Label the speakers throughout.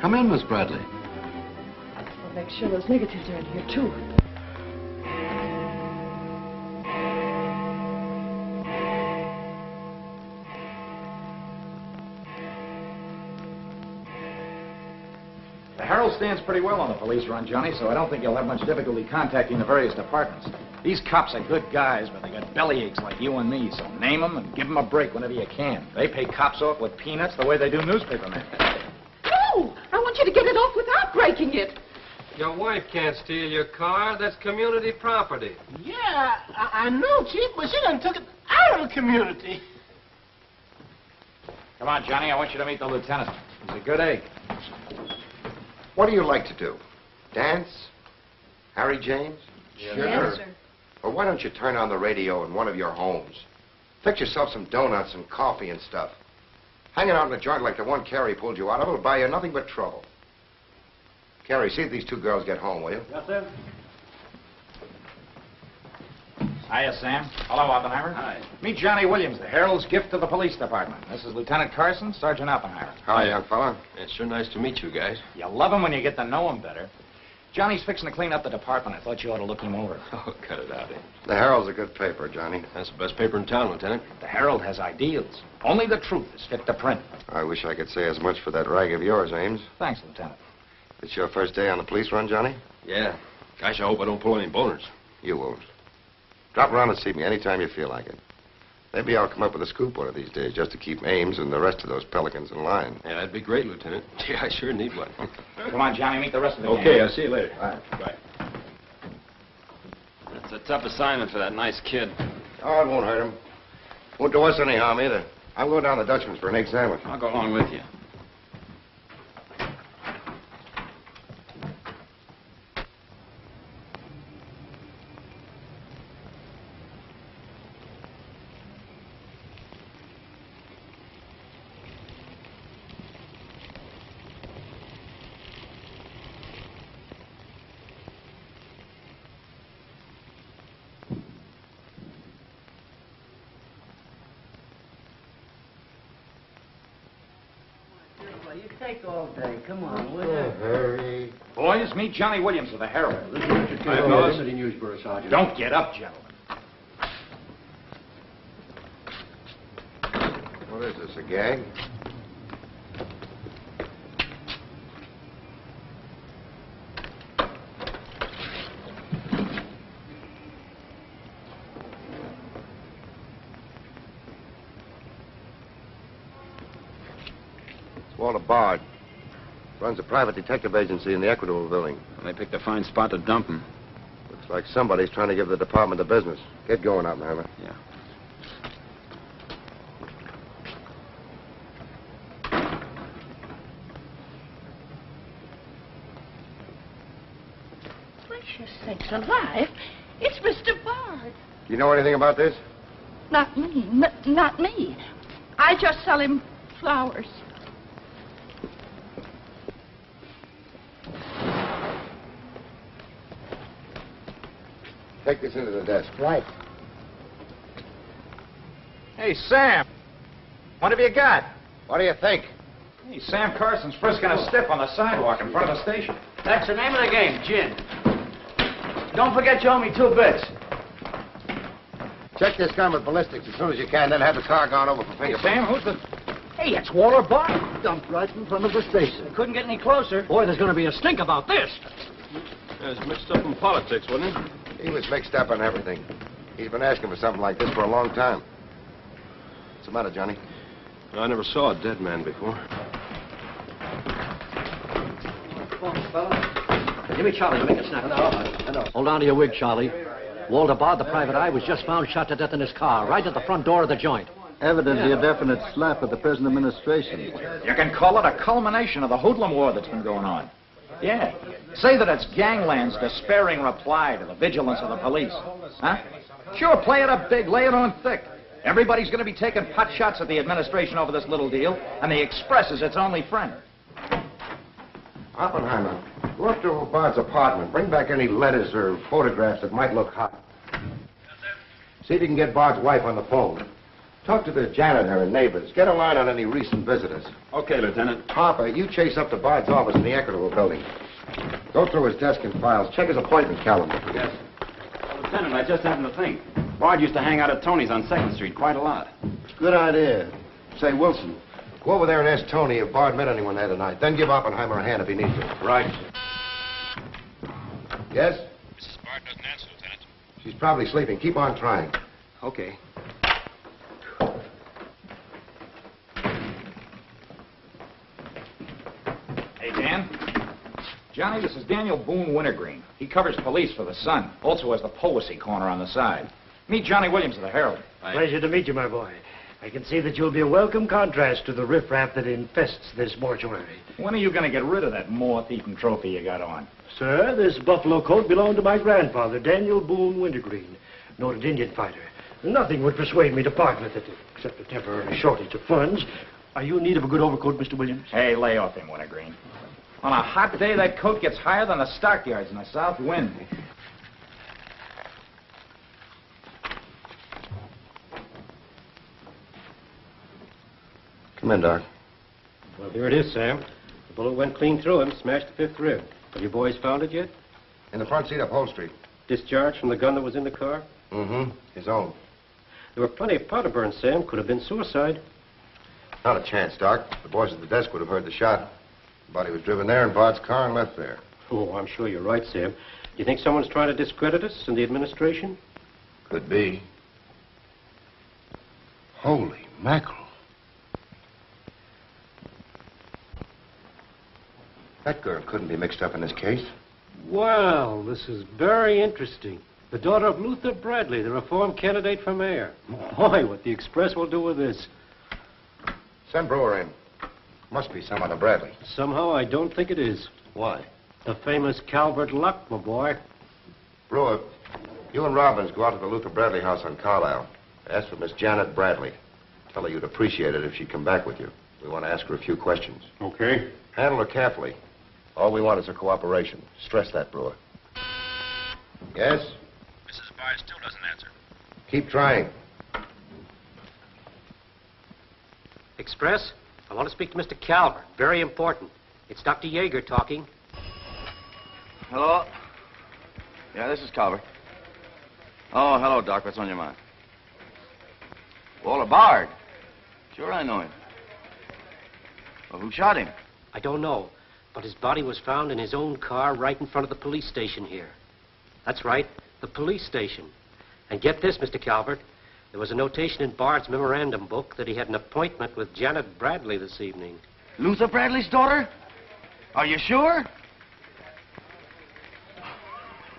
Speaker 1: Come in, Miss Bradley.
Speaker 2: We'll make sure those negatives are in here, too.
Speaker 3: The Herald stands pretty well on the police run, Johnny, so I don't think you'll have much difficulty contacting the various departments. These cops are good guys, but they got bellyaches like you and me, so name them and give them a break whenever you can. They pay cops off with peanuts the way they do newspapermen.
Speaker 2: No! I want you to get it off without breaking it.
Speaker 4: Your wife can't steal your car. That's community property.
Speaker 5: Yeah, I know, Chief, but she done took it out of the community.
Speaker 3: Come on, Johnny, I want you to meet the lieutenant. He's a good egg.
Speaker 6: What do you like to do? Dance? Harry James?
Speaker 2: Yes, sir.
Speaker 6: Or why don't you turn on the radio in one of your homes? Fix yourself some donuts and coffee and stuff. Hanging out in a joint like the one Carrie pulled you out of will buy you nothing but trouble. Carrie, see if these two girls get home, will you?
Speaker 3: Yes, sir. Hiya, Sam. Hello, Oppenheimer.
Speaker 1: Hi.
Speaker 3: Meet Johnny Williams, the Herald's gift to the police department. This is Lieutenant Carson, Sergeant Oppenheimer.
Speaker 6: Hi, young fella.
Speaker 4: It's sure nice to meet you guys.
Speaker 3: You love him when you get to know him better. Johnny's fixing to clean up the department. I thought you ought to look him over.
Speaker 4: Oh, cut it out, eh?
Speaker 6: The Herald's a good paper, Johnny.
Speaker 4: That's the best paper in town, Lieutenant.
Speaker 3: The Herald has ideals. Only the truth is fit to print.
Speaker 6: I wish I could say as much for that rag of yours, Ames.
Speaker 3: Thanks, Lieutenant.
Speaker 6: It's your first day on the police run, Johnny?
Speaker 4: Yeah. Gosh, I hope I don't pull any boners.
Speaker 6: You won't. Drop around and see me anytime you feel like it. Maybe I'll come up with a scoop one of these days just to keep Ames and the rest of those pelicans in line.
Speaker 4: Yeah, that'd be great, Lieutenant. Gee, I sure need one.
Speaker 3: Come on, Johnny, meet the rest of the gang.
Speaker 4: Okay, I'll see you later.
Speaker 3: All right.
Speaker 4: Bye.
Speaker 7: It's a tough assignment for that nice kid.
Speaker 6: Oh, it won't hurt him. Won't do us any harm either. I'm going down to the Dutchman's for an egg sandwich.
Speaker 7: I'll go along with you.
Speaker 5: You take all day. Come on, will you?
Speaker 6: Hurry.
Speaker 3: Boys, meet Johnny Williams of the Herald.
Speaker 1: This is Richard
Speaker 4: Hi,
Speaker 1: King,
Speaker 4: fellas.
Speaker 1: City Newsbureau, Sergeant.
Speaker 3: Don't get up, gentlemen.
Speaker 6: What is this, a gag? Walter Bard. Runs a private detective agency in the Equitable building.
Speaker 7: They picked a fine spot to dump him.
Speaker 6: Looks like somebody's trying to give the department the business. Get going, Oppenheimer.
Speaker 7: Yeah.
Speaker 2: Gracious sakes alive. It's Mr. Bard.
Speaker 6: You know anything about this?
Speaker 2: Not me. Not me. I just sell him flowers.
Speaker 6: Take this into the desk.
Speaker 3: Right. Hey, Sam. What have you got?
Speaker 6: What do you think?
Speaker 3: Hey, Sam Carson's frisking a stiff on the sidewalk in front of the station.
Speaker 5: That's the name of the game, gin. Don't forget you owe me 2 bits.
Speaker 6: Check this gun with ballistics as soon as you can, then have the car gone over for
Speaker 3: Hey,
Speaker 6: fingerprints.
Speaker 3: Sam, who's the... Hey, it's Walter Bard.
Speaker 1: Dumped right in front of the station.
Speaker 5: Couldn't get any closer.
Speaker 1: Boy, there's going to be a stink about this.
Speaker 4: It's mixed up in politics, wasn't it?
Speaker 6: He was mixed up on everything. He's been asking for something like this for a long time. What's the matter, Johnny?
Speaker 4: I never saw a dead man before.
Speaker 1: Give me Charlie to make a snap. I know. Hold on to your wig, Charlie. Walter Bard, the private eye, was just found shot to death in his car, right at the front door of the joint.
Speaker 8: Evidently a definite slap at the present administration.
Speaker 3: You can call it a culmination of the hoodlum war that's been going on. Yeah. Say that it's Gangland's despairing reply to the vigilance of the police. Huh? Sure, play it up big, lay it on thick. Everybody's going to be taking pot shots at the administration over this little deal, and the Express is its only friend.
Speaker 6: Oppenheimer, go up to Bard's apartment. Bring back any letters or photographs that might look hot. See if you can get Bard's wife on the phone. Talk to the janitor and neighbors. Get a line on any recent visitors.
Speaker 7: Okay, Lieutenant.
Speaker 6: Harper, you chase up to Bard's office in the Equitable building. Go through his desk and files. Check his appointment calendar.
Speaker 7: Yes. Lieutenant, I just happened to think. Bard used to hang out at Tony's on 2nd Street quite a lot.
Speaker 8: Good idea.
Speaker 6: Say, Wilson, go over there and ask Tony if Bard met anyone there tonight. Then give Oppenheimer a hand if he needs to.
Speaker 7: Right.
Speaker 6: Yes?
Speaker 7: Mrs. Bard doesn't answer, Lieutenant.
Speaker 6: She's probably sleeping. Keep on trying.
Speaker 7: Okay.
Speaker 3: Hey, Dan. Johnny, this is Daniel Boone Wintergreen. He covers police for the Sun. Also has the policy corner on the side. Meet Johnny Williams of the Herald.
Speaker 9: Pleasure to meet you, my boy. I can see that you'll be a welcome contrast to the riffraff that infests this mortuary.
Speaker 3: When are you going to get rid of that moth-eaten trophy you got on?
Speaker 9: Sir, this buffalo coat belonged to my grandfather, Daniel Boone Wintergreen, noted Indian fighter. Nothing would persuade me to part with it, except a temporary shortage of funds. Are you in need of a good overcoat, Mr. Williams?
Speaker 3: Hey, lay off him, Wintergreen. On a hot day, that coat gets higher than the stockyards in a south wind.
Speaker 6: Come in, Doc.
Speaker 10: Well, here it is, Sam. The bullet went clean through him, smashed the 5th rib. Have you boys found it yet?
Speaker 6: In the front seat upholstery.
Speaker 10: Discharged from the gun that was in the car?
Speaker 6: Mm-hmm. His own.
Speaker 10: There were plenty of powder burns, Sam. Could have been suicide.
Speaker 6: Not a chance, Doc. The boys at the desk would have heard the shot. The body was driven there in Bard's car and left there.
Speaker 10: Oh, I'm sure you're right, Sam. Do you think someone's trying to discredit us in the administration?
Speaker 6: Could be. Holy mackerel. That girl couldn't be mixed up in this case.
Speaker 10: Well, this is very interesting. The daughter of Luther Bradley, the reform candidate for mayor. Boy, what the Express will do with this.
Speaker 6: Send Brewer in. Must be some other Bradley.
Speaker 10: Somehow, I don't think it is.
Speaker 6: Why?
Speaker 10: The famous Calvert Luck, my boy.
Speaker 6: Brewer, you and Robbins go out to the Luther Bradley house on Carlisle. Ask for Miss Janet Bradley. Tell her you'd appreciate it if she'd come back with you. We want to ask her a few questions.
Speaker 10: Okay.
Speaker 6: Handle her carefully. All we want is her cooperation. Stress that, Brewer. Yes?
Speaker 7: Mrs. Bard still doesn't answer.
Speaker 6: Keep trying.
Speaker 10: Express? I want to speak to Mr. Calvert. Very important. It's Dr. Yeager talking.
Speaker 5: Hello? Yeah, this is Calvert. Oh, hello, Doc. What's on your mind? Walter Bard. Sure, I know him. Well, who shot him?
Speaker 10: I don't know, but his body was found in his own car right in front of the police station here. That's right, the police station. And get this, Mr. Calvert. There was a notation in Bard's memorandum book that he had an appointment with Janet Bradley this evening.
Speaker 5: Luther Bradley's daughter? Are you sure?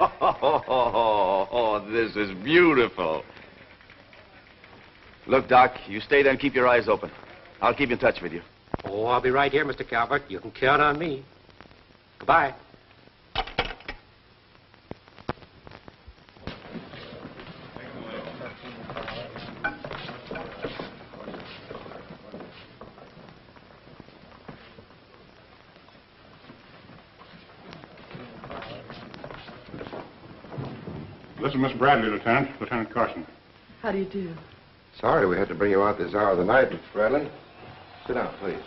Speaker 5: Oh, this is beautiful. Look, Doc, you stay there and keep your eyes open. I'll keep in touch with you.
Speaker 10: Oh, I'll be right here, Mr. Calvert. You can count on me. Goodbye.
Speaker 11: This is Miss Bradley, Lieutenant. Lieutenant Carson.
Speaker 2: How do you do?
Speaker 6: Sorry we had to bring you out this hour of the night, Miss Bradley. Sit down, please.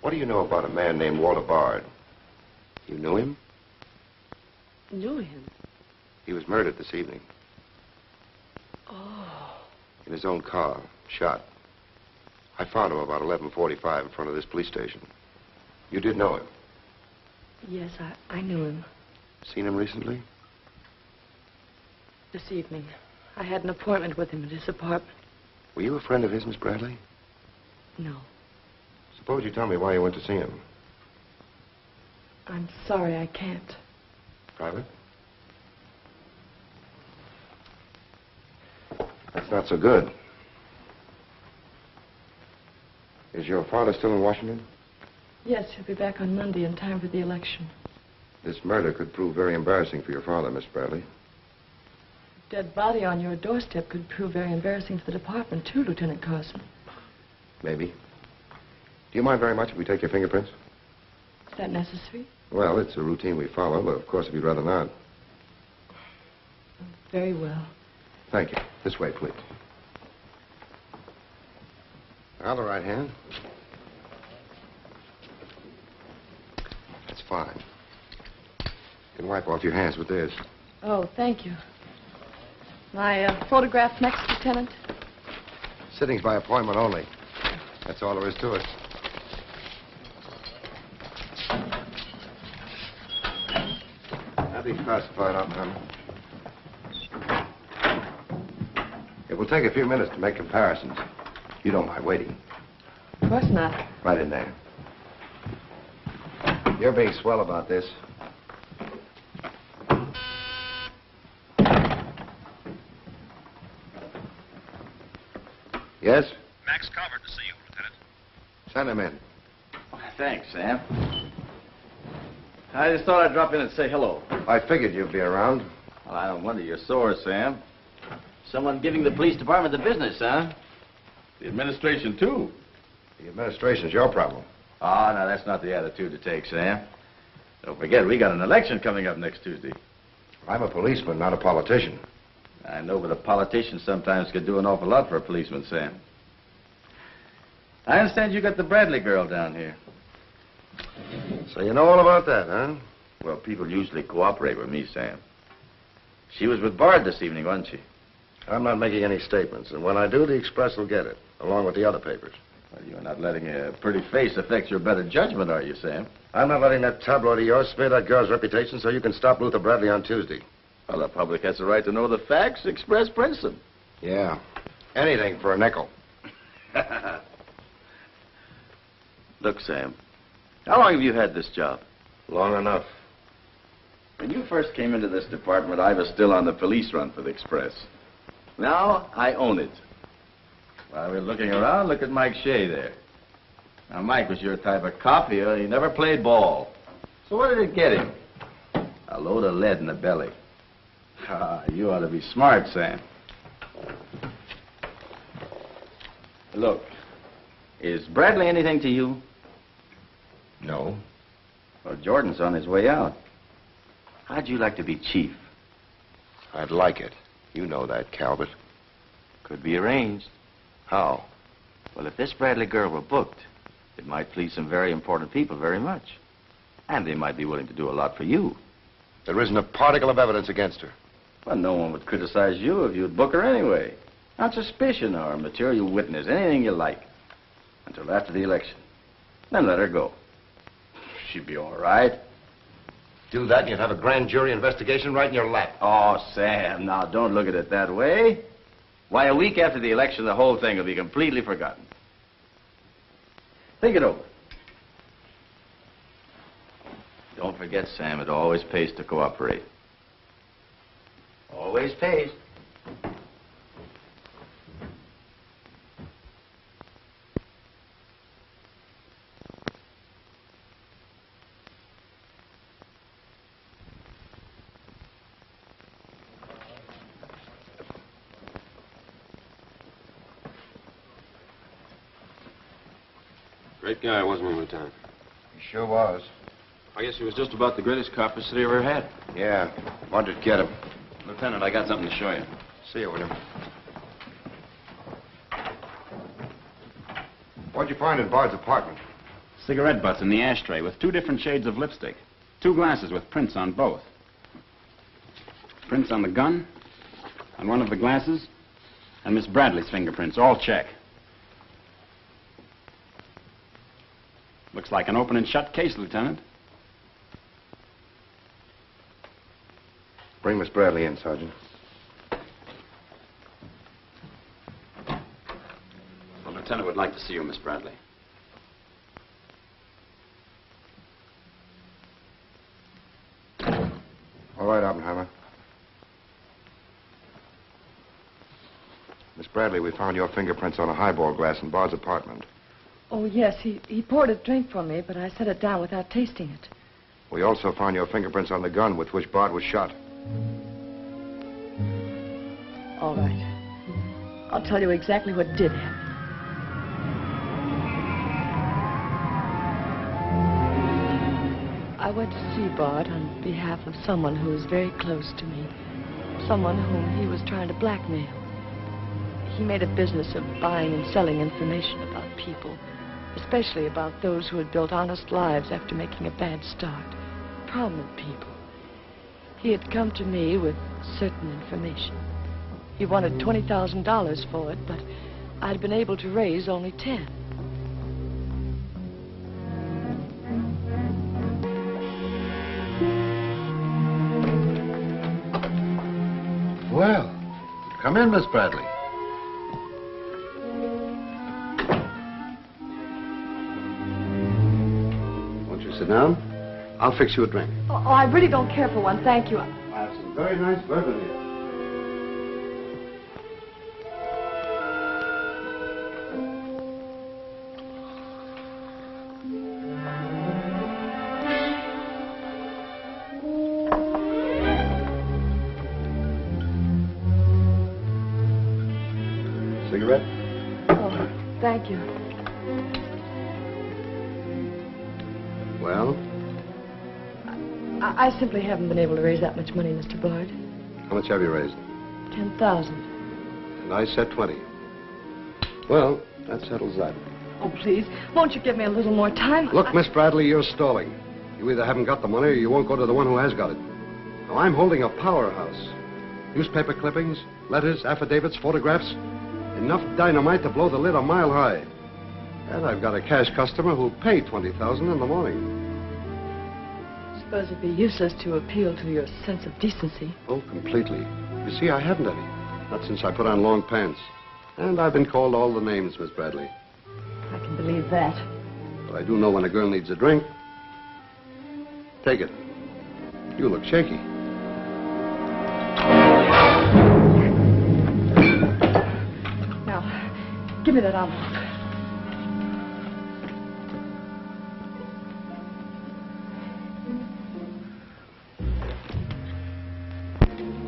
Speaker 6: What do you know about a man named Walter Bard? You knew him?
Speaker 2: Knew him?
Speaker 6: He was murdered this evening.
Speaker 2: Oh.
Speaker 6: In his own car, shot. I found him about 11:45 in front of this police station. You did know him?
Speaker 2: Yes, I knew him.
Speaker 6: Seen him recently?
Speaker 2: This evening. I had an appointment with him at his apartment.
Speaker 6: Were you a friend of his, Miss Bradley?
Speaker 2: No.
Speaker 6: Suppose you tell me why you went to see him.
Speaker 2: I'm sorry I can't.
Speaker 6: Private? That's not so good. Is your father still in Washington?
Speaker 2: Yes, he'll be back on Monday in time for the election.
Speaker 6: This murder could prove very embarrassing for your father, Miss Bradley.
Speaker 2: Dead body on your doorstep could prove very embarrassing to the department, too, Lieutenant Carson.
Speaker 6: Maybe. Do you mind very much if we take your fingerprints?
Speaker 2: Is that necessary?
Speaker 6: Well, it's a routine we follow, but of course, if you'd rather not.
Speaker 2: Very well.
Speaker 6: Thank you. This way, please. Now, the right hand. That's fine. You can wipe off your hands with this.
Speaker 2: Oh, thank you. My photograph next, Lieutenant?
Speaker 6: Sittings by appointment only. That's all there is to it. That'll be classified, Oppenheimer. It will take a few minutes to make comparisons. You don't mind waiting.
Speaker 2: Of course not.
Speaker 6: Right in there. You're being swell about this. Yes?
Speaker 12: Max Calvert to see you, Lieutenant.
Speaker 6: Send him in.
Speaker 5: Thanks, Sam. I just thought I'd drop in and say hello.
Speaker 6: I figured you'd be around.
Speaker 5: Well, I don't wonder you're sore, Sam. Someone giving the police department the business, huh? The administration, too.
Speaker 6: The administration's your problem.
Speaker 5: Ah, now, that's not the attitude to take, Sam. Don't forget, we got an election coming up next Tuesday.
Speaker 6: I'm a policeman, not a politician.
Speaker 5: I know, but a politician sometimes could do an awful lot for a policeman, Sam. I understand you got the Bradley girl down here.
Speaker 6: So you know all about that, huh?
Speaker 5: Well, people usually cooperate with me, Sam. She was with Bard this evening, wasn't she?
Speaker 6: I'm not making any statements, and when I do, the Express will get it, along with the other papers.
Speaker 5: Well, you're not letting a pretty face affect your better judgment, are you, Sam?
Speaker 6: I'm not letting that tabloid of yours smear that girl's reputation so you can stop Luther Bradley on Tuesday.
Speaker 5: Well, the public has the right to know the facts. Express prints them.
Speaker 6: Yeah. Anything for a nickel.
Speaker 5: Look, Sam, how long have you had this job?
Speaker 6: Long enough.
Speaker 5: When you first came into this department, I was still on the police run for the Express. Now, I own it. While we're looking around, look at Mike Shea there. Now, Mike was your type of cop here. He never played ball. So what did it get him? A load of lead in the belly. Ah, you ought to be smart, Sam. Look, is Bradley anything to you?
Speaker 6: No.
Speaker 5: Well, Jordan's on his way out. How'd you like to be chief?
Speaker 6: I'd like it. You know that, Calvert.
Speaker 5: Could be arranged.
Speaker 6: How?
Speaker 5: Well, if this Bradley girl were booked, it might please some very important people very much. And they might be willing to do a lot for you.
Speaker 6: There isn't a particle of evidence against her.
Speaker 5: Well, no one would criticize you if you'd book her anyway. On suspicion or material witness, anything you like. Until after the election. Then let her go. She'd be all right.
Speaker 6: Do that and you'd have a grand jury investigation right in your lap.
Speaker 5: Oh, Sam, now don't look at it that way. Why, a week after the election, the whole thing will be completely forgotten. Think it over. Don't forget, Sam, it always pays to cooperate. Always pays.
Speaker 12: Great guy, wasn't he, Lieutenant?
Speaker 6: He sure was.
Speaker 12: I guess he was just about the greatest cop the city ever had.
Speaker 6: Yeah. Wanted to get him.
Speaker 7: Lieutenant, I got something to show you.
Speaker 6: See you, William. What'd you find in Bard's apartment?
Speaker 7: Cigarette butts in the ashtray with 2 different shades of lipstick. 2 glasses with prints on both. Prints on the gun, on one of the glasses, and Miss Bradley's fingerprints, all check. Looks like an open and shut case, Lieutenant.
Speaker 6: Bring Miss Bradley in, Sergeant.
Speaker 7: The Lieutenant would like to see you, Miss Bradley.
Speaker 6: All right, Oppenheimer. Miss Bradley, we found your fingerprints on a highball glass in Bard's apartment.
Speaker 2: Oh, yes. He poured a drink for me, but I set it down without tasting it.
Speaker 6: We also found your fingerprints on the gun with which Bard was shot.
Speaker 2: All right. I'll tell you exactly what did happen. I went to see Bard on behalf of someone who is very close to me. someone whom he was trying to blackmail. He made a business of buying and selling information about people, especially about those who had built honest lives after making a bad start. Prominent people. He had come to me with certain information. He wanted $20,000 for it, but I'd been able to raise only 10.
Speaker 6: Well, come in, Miss Bradley. Won't you sit down? I'll fix you a drink.
Speaker 2: Oh, I really don't care for one, thank you.
Speaker 6: I have some very nice bourbon here. Cigarette?
Speaker 2: Oh, thank you.
Speaker 6: Well,
Speaker 2: I simply haven't been able to raise that much money, Mr. Bard.
Speaker 6: how much have you raised?
Speaker 2: 10,000.
Speaker 6: And I said 20. Well, that settles that.
Speaker 2: Oh, please, won't you give me a little more time?
Speaker 6: Look, Miss Bradley, you're stalling. You either haven't got the money or you won't go to the one who has got it. Now, I'm holding a powerhouse. Newspaper clippings, letters, affidavits, photographs. Enough dynamite to blow the lid a mile high. And I've got a cash customer who'll pay $20,000 in the morning.
Speaker 2: I suppose it'd be useless to appeal to your sense of decency.
Speaker 6: Oh, completely. You see, I haven't any. Not since I put on long pants. And I've been called all the names, Miss Bradley.
Speaker 2: I can believe that.
Speaker 6: But I do know when a girl needs a drink. Take it. You look shaky.
Speaker 2: Now, give me that envelope.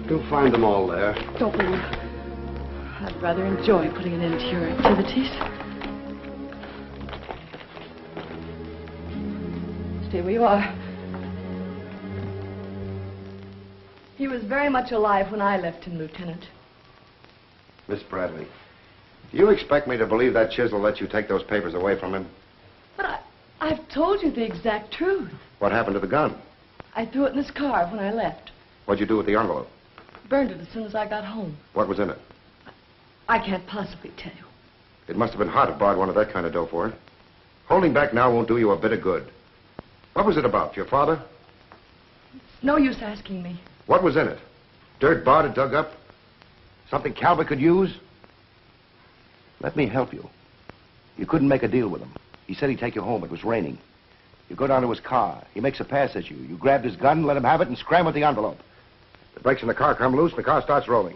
Speaker 6: You'll find them all there.
Speaker 2: Don't move. I'd rather enjoy putting an end to your activities. Stay where you are. He was very much alive when I left him, Lieutenant.
Speaker 6: Miss Bradley, do you expect me to believe that Chisel let you take those papers away from him?
Speaker 2: But I've told you the exact truth.
Speaker 6: What happened to the gun?
Speaker 2: I threw it in his car when I left.
Speaker 6: What'd you do with the envelope?
Speaker 2: Burned it as soon as I got home.
Speaker 6: What was in it?
Speaker 2: I can't possibly tell you.
Speaker 6: It must have been hard if Bard wanted that kind of dough for it. Holding back now won't do you a bit of good. What was it about? Your father?
Speaker 2: It's no use asking me.
Speaker 6: What was in it? Dirt Bard had dug up? Something Calvert could use?
Speaker 13: Let me help you. You couldn't make a deal with him. He said he'd take you home. It was raining. You go down to his car. He makes a pass at you. You grabbed his gun, let him have it, and scram with the envelope.
Speaker 6: The brakes in the car come loose, and the car starts rolling.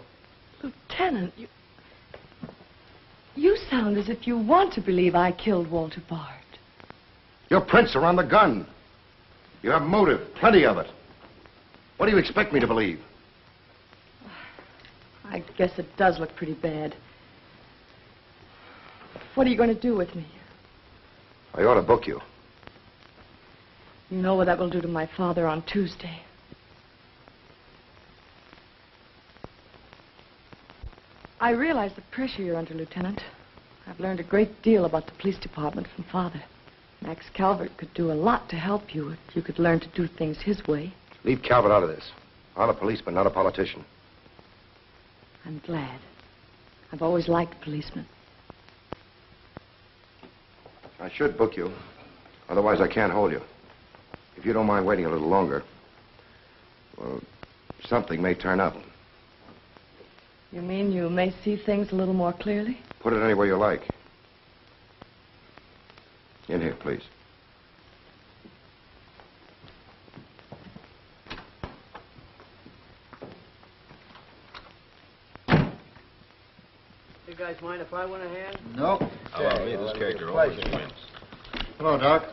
Speaker 2: Lieutenant, you sound as if you want to believe I killed Walter Bard.
Speaker 6: Your prints are on the gun. You have motive, plenty of it. What do you expect me to believe?
Speaker 2: I guess it does look pretty bad. What are you going to do with me?
Speaker 6: I ought to book you.
Speaker 2: You know what that will do to my father on Tuesday. I realize the pressure you're under, Lieutenant. I've learned a great deal about the police department from Father. Max Calvert could do a lot to help you if you could learn to do things his way.
Speaker 6: Leave Calvert out of this. I'm a policeman, not a politician.
Speaker 2: I'm glad. I've always liked policemen.
Speaker 6: I should book you. Otherwise, I can't hold you. If you don't mind waiting a little longer, well, something may turn up.
Speaker 2: You mean you may see things a little more clearly?
Speaker 6: Put it anywhere you like. In here, please.
Speaker 14: You guys mind if I went ahead?
Speaker 8: No.
Speaker 12: Allow me, this character always wins.
Speaker 8: Hello, Doc.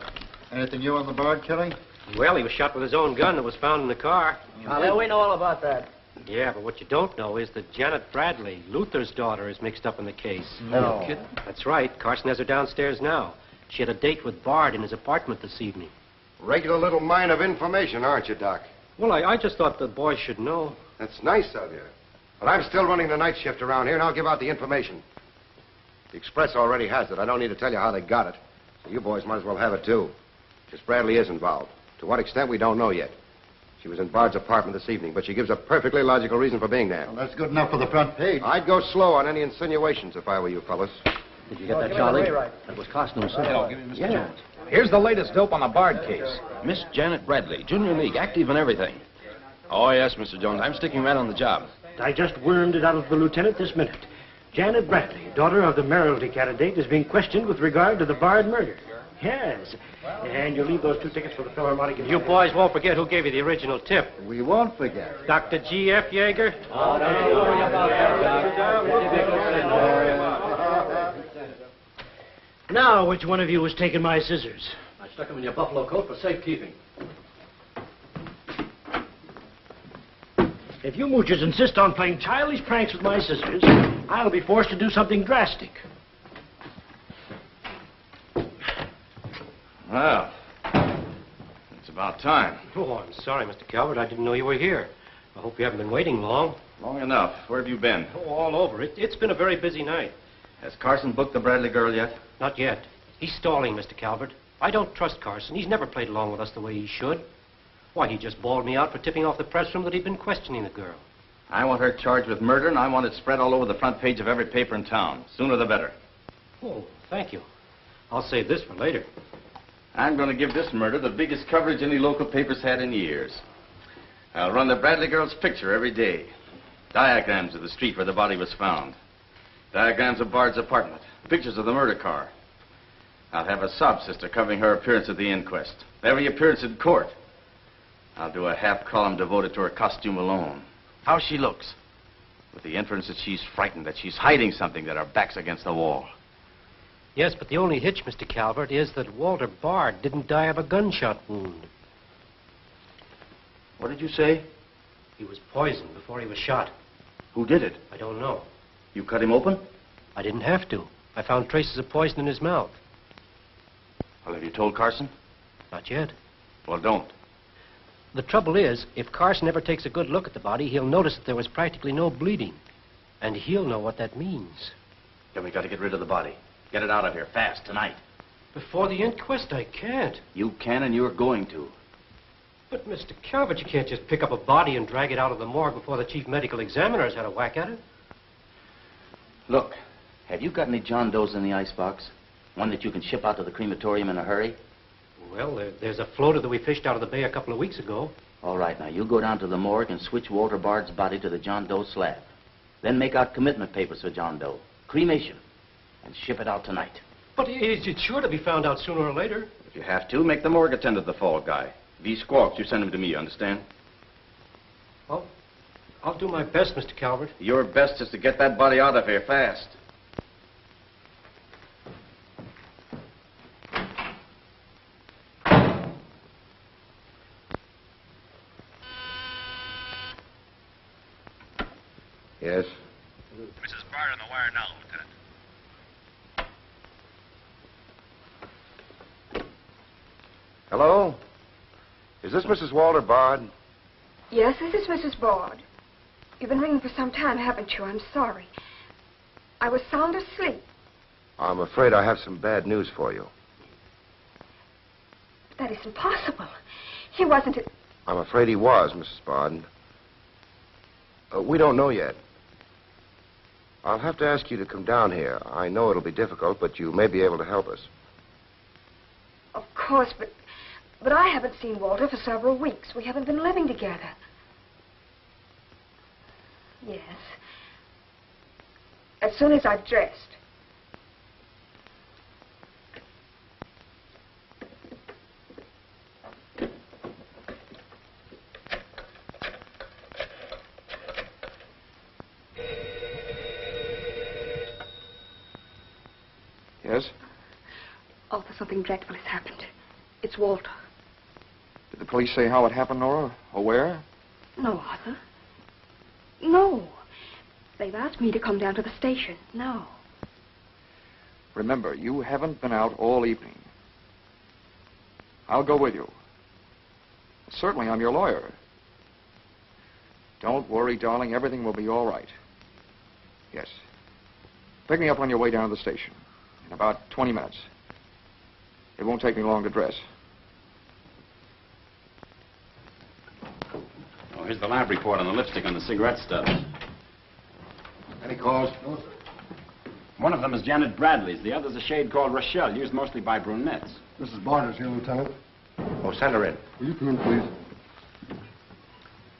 Speaker 8: Anything new on the Bard killing?
Speaker 10: Well, he was shot with his own gun that was found in the car.
Speaker 14: Yeah, we know all about that.
Speaker 10: Yeah, but what you don't know is that Janet Bradley, Luther's daughter, is mixed up in the case.
Speaker 14: No.
Speaker 10: Kidding? That's right. Carson has her downstairs now. She had a date with Bard in his apartment this evening.
Speaker 6: Regular little mine of information, aren't you, Doc?
Speaker 10: Well, I just thought the boys should know.
Speaker 6: That's nice of you. But I'm still running the night shift around here, and I'll give out the information. The Express already has it. I don't need to tell you how they got it. So you boys might as well have it, too. Miss Bradley is involved. To what extent, we don't know yet. She was in Bard's apartment this evening, but she gives a perfectly logical reason for being there.
Speaker 8: Well, that's good enough for the front page.
Speaker 6: I'd go slow on any insinuations if I were you fellas.
Speaker 1: Did you get that, Charlie? That was Costume
Speaker 3: Hello,
Speaker 1: City.
Speaker 3: give me Mr. Jones. Here's the latest dope on the Bard case.
Speaker 12: Miss Janet Bradley, Junior League, active and everything. Oh, yes, Mr. Jones. I'm sticking right on the job.
Speaker 9: I just wormed it out of the lieutenant this minute. Janet Bradley, daughter of the mayoralty candidate, is being questioned with regard to the Bard murder. Yes. And you'll leave those 2 tickets for the Philharmonic.
Speaker 10: You boys won't forget who gave you the original tip.
Speaker 8: We won't forget.
Speaker 10: Dr. G.F. Yeager.
Speaker 9: Now, which one of you was taking my scissors?
Speaker 1: I stuck them in your buffalo coat for safekeeping.
Speaker 9: If you moochers insist on playing childish pranks with my scissors, I'll be forced to do something drastic.
Speaker 5: Well, it's about time.
Speaker 10: Oh, I'm sorry, Mr. Calvert. I didn't know you were here. I hope you haven't been waiting long.
Speaker 5: Long enough. Where have you been?
Speaker 10: Oh, all over. It's been a very busy night.
Speaker 5: Has Carson booked the Bradley girl yet?
Speaker 10: Not yet. He's stalling, Mr. Calvert. I don't trust Carson. He's never played along with us the way he should. Why, he just bawled me out for tipping off the press room that he'd been questioning the girl.
Speaker 5: I want her charged with murder, and I want it spread all over the front page of every paper in town. Sooner the better.
Speaker 10: Oh, thank you. I'll save this for later.
Speaker 5: I'm going to give this murder the biggest coverage any local paper's had in years. I'll run the Bradley girl's picture every day. Diagrams of the street where the body was found. Diagrams of Bard's apartment. Pictures of the murder car. I'll have a sob sister covering her appearance at the inquest. Every appearance in court. I'll do a half column devoted to her costume alone. How she looks. With the inference that she's frightened, that she's hiding something, that her back's against the wall.
Speaker 10: Yes, but the only hitch, Mr. Calvert, is that Walter Bard didn't die of a gunshot wound.
Speaker 5: What did you say?
Speaker 10: He was poisoned before he was shot.
Speaker 5: Who did it?
Speaker 10: I don't know.
Speaker 5: You cut him open?
Speaker 10: I didn't have to. I found traces of poison in his mouth.
Speaker 5: Well, have you told Carson?
Speaker 10: Not yet.
Speaker 5: Well, don't.
Speaker 10: The trouble is, if Carson ever takes a good look at the body, he'll notice that there was practically no bleeding. And he'll know what that means.
Speaker 5: Then we got to get rid of the body. Get it out of here, fast, tonight.
Speaker 10: Before the inquest, I can't.
Speaker 5: You can, and you're going to.
Speaker 10: But, Mr. Calvert, you can't just pick up a body and drag it out of the morgue before the chief medical examiner's had a whack at it.
Speaker 5: Look, have you got any John Does in the icebox? One that you can ship out to the crematorium in a hurry?
Speaker 10: Well, there's a floater that we fished out of the bay a couple of weeks ago.
Speaker 5: All right, now, you go down to the morgue and switch Walter Bard's body to the John Doe slab. Then make out commitment papers for John Doe. Cremation. And ship it out tonight.
Speaker 10: But it's sure to be found out sooner or later.
Speaker 5: If you have to, make the morgue attendant the fall guy. If he squawks, you send him to me, you understand?
Speaker 10: Well, I'll do my best, Mr. Calvert.
Speaker 5: Your best is to get that body out of here fast.
Speaker 6: Yes?
Speaker 15: Mrs. Bard on the wire now, Lieutenant.
Speaker 6: Hello? Is this Mrs. Walter Bard?
Speaker 16: Yes, this is Mrs. Bard. You've been ringing for some time, haven't you? I'm sorry. I was sound asleep.
Speaker 6: I'm afraid I have some bad news for you.
Speaker 16: That isn't possible. He wasn't...
Speaker 6: I'm afraid he was, Mrs. Bard. We don't know yet. I'll have to ask you to come down here. I know it'll be difficult, but you may be able to help us.
Speaker 16: Of course, but I haven't seen Walter for several weeks. We haven't been living together. Yes. As soon as I've dressed.
Speaker 6: Yes?
Speaker 16: Arthur, something dreadful has happened. It's Walter.
Speaker 3: Did the police say how it happened, Nora? Or where?
Speaker 16: No, Arthur. No. They've asked me to come down to the station. No.
Speaker 3: Remember, you haven't been out all evening. I'll go with you. Certainly, I'm your lawyer.
Speaker 17: Don't worry, darling. Everything will be all right. Yes. Pick me up on your way down to the station. In about 20 minutes. It won't take me long to dress.
Speaker 7: Oh, here's the lab report on the lipstick on the cigarette stubs.
Speaker 6: Any calls?
Speaker 8: No, sir.
Speaker 7: One of them is Janet Bradley's. The other's a shade called Rochelle, used mostly by brunettes.
Speaker 8: Mrs. Barter's here, Lieutenant.
Speaker 6: Oh, send her in.
Speaker 8: Will you come in, please?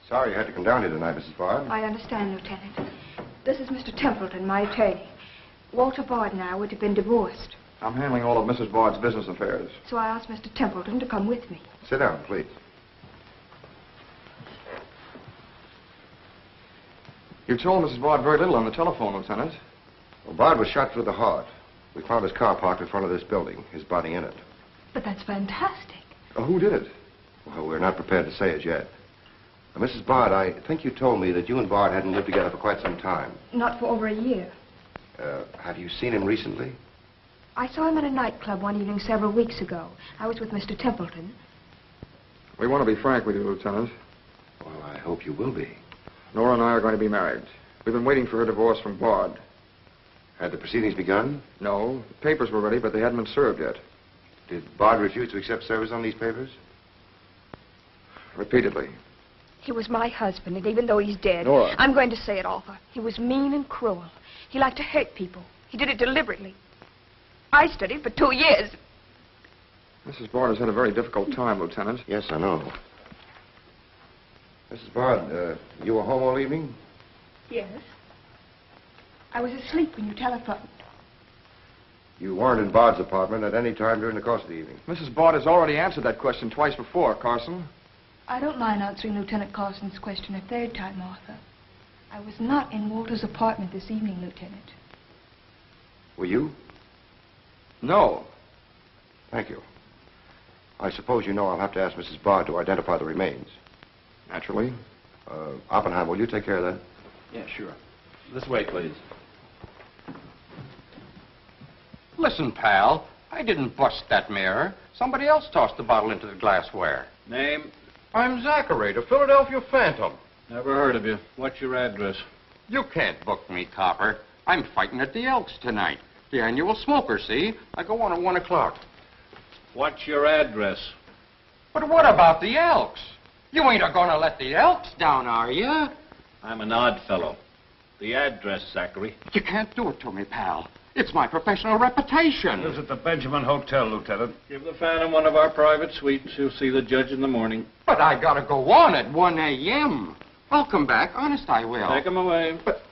Speaker 6: Sorry you had to come down here tonight, Mrs. Bard.
Speaker 16: I understand, Lieutenant. This is Mr. Templeton, my attorney. Walter Bard and I would have been divorced,
Speaker 17: I'm handling all of Mrs. Bard's business affairs.
Speaker 16: so I asked Mr. Templeton to come with me.
Speaker 6: Sit down, please.
Speaker 17: You told Mrs. Bard very little on the telephone, Lieutenant.
Speaker 6: Well, Bard was shot through the heart. We found his car parked in front of this building, his body in it.
Speaker 16: But that's fantastic.
Speaker 6: Who did it? Well, we're not prepared to say it yet. Now, Mrs. Bard, I think you told me that you and Bard hadn't lived together for quite some time.
Speaker 16: Not for over a year.
Speaker 6: Have you seen him recently?
Speaker 16: I saw him at a nightclub one evening several weeks ago. I was with Mr. Templeton.
Speaker 17: We want to be frank with you, Lieutenant.
Speaker 6: Well, I hope you will be.
Speaker 17: Nora and I are going to be married. We've been waiting for her divorce from Bard.
Speaker 6: Had the proceedings begun?
Speaker 17: No. The papers were ready, but they hadn't been served yet.
Speaker 6: Did Bard refuse to accept service on these papers?
Speaker 17: Repeatedly.
Speaker 16: He was my husband, and even though he's dead,
Speaker 17: Nora.
Speaker 16: I'm going to say it, Arthur. He was mean and cruel. He liked to hurt people. He did it deliberately. I studied for 2 years.
Speaker 17: Mrs. Bard has had a very difficult time, Lieutenant.
Speaker 6: Yes, I know. Mrs. Bard, you were home all evening?
Speaker 16: Yes. I was asleep when you telephoned.
Speaker 6: You weren't in Bard's apartment at any time during the course of the evening?
Speaker 17: Mrs. Bard has already answered that question twice before, Carson.
Speaker 16: I don't mind answering Lieutenant Carson's question a third time, Arthur. I was not in Walter's apartment this evening, Lieutenant.
Speaker 6: Were you?
Speaker 17: No.
Speaker 6: Thank you. I suppose you know I'll have to ask Mrs. Bard to identify the remains.
Speaker 17: Naturally.
Speaker 6: Oppenheimer, will you take care of that?
Speaker 7: Yeah, sure. This way, please.
Speaker 18: Listen, pal, I didn't bust that mirror. Somebody else tossed the bottle into the glassware.
Speaker 4: Name?
Speaker 18: I'm Zachary, the Philadelphia Phantom.
Speaker 4: Never heard of you. What's your address?
Speaker 18: You can't book me, copper. I'm fighting at the Elks tonight. The annual smoker, see? I go on at 1 o'clock.
Speaker 4: What's your address?
Speaker 18: But what about the Elks? You ain't a-gonna let the Elks down, are you?
Speaker 4: I'm an odd fellow. The address, Zachary.
Speaker 18: You can't do it to me, pal. It's my professional reputation.
Speaker 11: Lives at the Benjamin Hotel, Lieutenant.
Speaker 4: Give the Phantom one of our private suites. You'll see the judge in the morning.
Speaker 18: But I gotta go on at 1 a.m. I'll come back. Honest, I will.
Speaker 4: Take him away.
Speaker 18: But...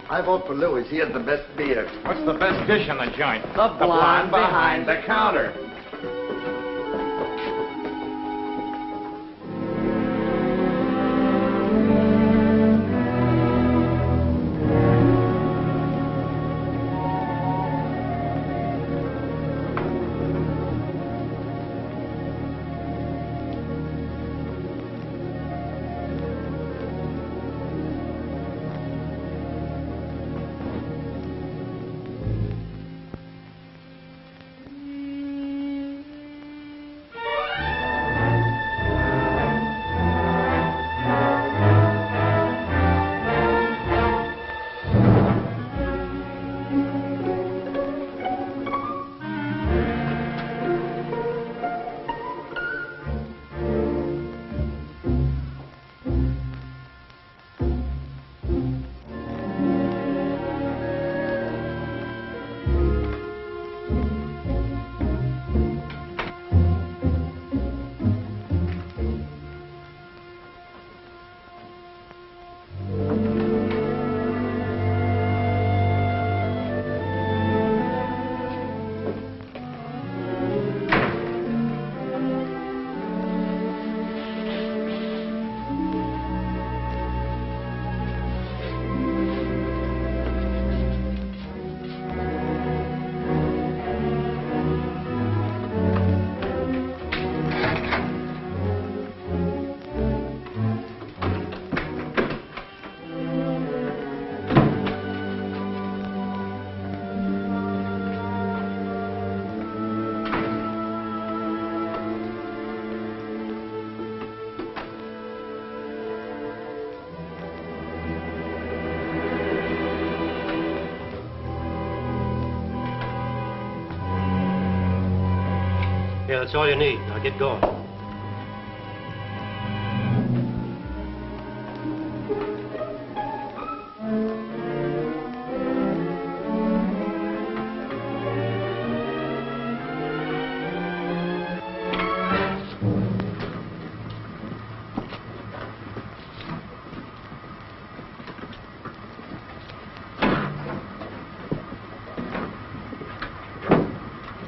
Speaker 19: I vote for Louis. He has the best beer.
Speaker 3: What's the best dish in the joint?
Speaker 19: The blonde behind
Speaker 3: the counter.
Speaker 10: Okay, that's all you need. Now get going.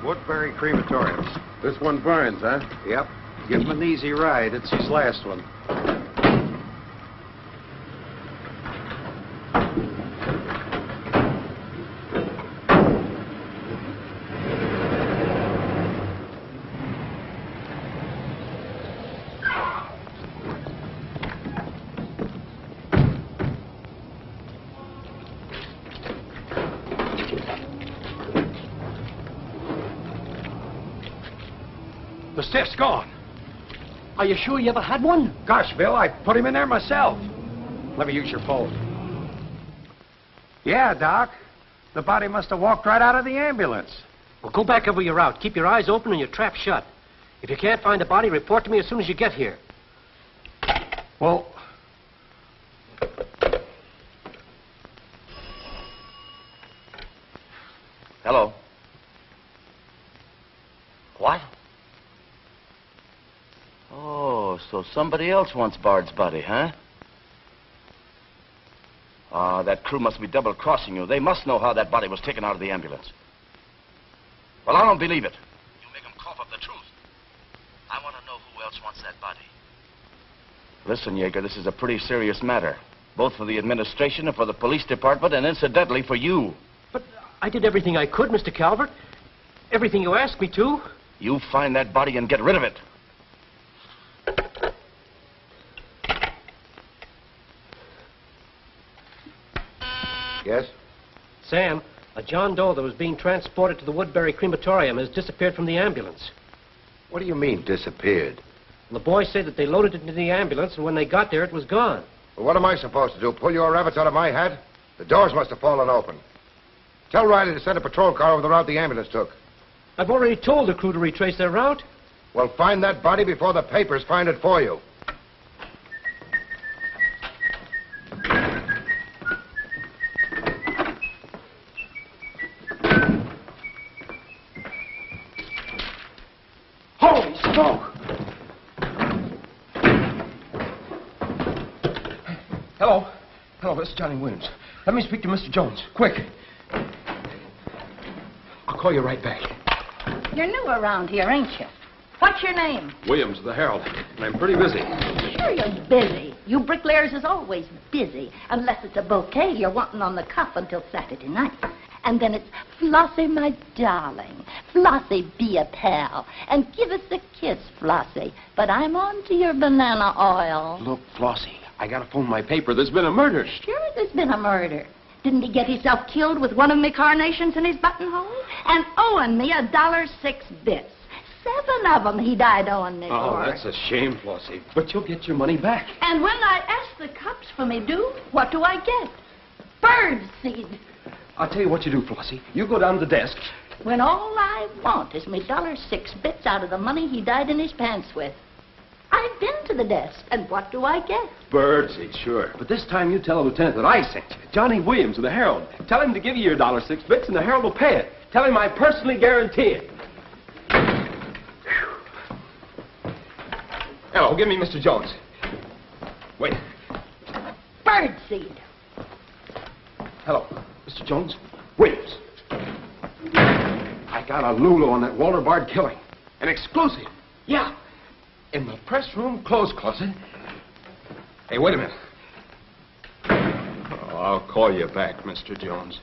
Speaker 6: Woodbury Crematorium.
Speaker 11: This one burns, huh?
Speaker 6: Yep. Give him an easy ride. It's his last one.
Speaker 12: The stiff's gone. Are you sure you ever had one?
Speaker 3: Gosh, Bill, I put him in there myself. Let me use your phone. Yeah, Doc. The body must have walked right out of the ambulance.
Speaker 10: Well, go back over your route. Keep your eyes open and your trap shut. If you can't find the body, report to me as soon as you get here.
Speaker 3: Well,
Speaker 5: Hello. What? Oh, so somebody else wants Bard's body, huh? Ah, that crew must be double-crossing you. They must know how that body was taken out of the ambulance. Well, I don't believe it. You make them cough up the truth. I want to know who else wants that body. Listen, Yeager, this is a pretty serious matter. Both for the administration and for the police department, and incidentally for you.
Speaker 10: But I did everything I could, Mr. Calvert. Everything you asked me to.
Speaker 5: You find that body and get rid of it.
Speaker 6: Yes?
Speaker 10: Sam, a John Doe that was being transported to the Woodbury Crematorium has disappeared from the ambulance.
Speaker 6: What do you mean, disappeared?
Speaker 10: The boys say that they loaded it into the ambulance, and when they got there, it was gone.
Speaker 6: Well, what am I supposed to do? Pull your rabbits out of my hat? The doors must have fallen open. Tell Riley to send a patrol car over the route the ambulance took.
Speaker 10: I've already told the crew to retrace their route.
Speaker 6: Well, find that body before the papers find it for you.
Speaker 12: Holy smoke! Hello. Hello, this is Johnny Williams. Let me speak to Mr. Jones. Quick. I'll call you right back.
Speaker 20: You're new around here, ain't you? What's your name?
Speaker 12: Williams, the Herald. And I'm pretty busy.
Speaker 20: Sure you're busy. You bricklayers is always busy. Unless it's a bouquet you're wanting on the cuff until Saturday night. And then it's, Flossie, my darling. Flossie, be a pal. And give us a kiss, Flossie. But I'm on to your banana oil.
Speaker 12: Look, Flossie, I gotta phone my paper. There's been a murder.
Speaker 20: Sure there's been a murder. Didn't he get himself killed with one of me carnations in his buttonhole? And owing me $1.06. 7 of them he died owing me
Speaker 12: Oh,
Speaker 20: for.
Speaker 12: that's a shame, Flossie. But you'll get your money back.
Speaker 20: And when I ask the cops for me due, what do I get? Bird seed.
Speaker 12: I'll tell you what you do, Flossie. You go down to the desk.
Speaker 20: When all I want is me $6 out of the money he died in his pants with. I've been to the desk, and what do I get?
Speaker 12: Birdseed, sure. But this time you tell the lieutenant that I sent you. Johnny Williams of the Herald. Tell him to give you your $6 and the Herald will pay it. Tell him I personally guarantee it. Hello, give me Mr. Jones. Wait.
Speaker 20: Birdseed.
Speaker 12: Hello, Mr. Jones. Williams. I got a Lulu on that Walter Bard killing. An exclusive. Yeah. In the press room clothes closet. Hey, wait a minute. Oh, I'll call you back, Mr. Jones.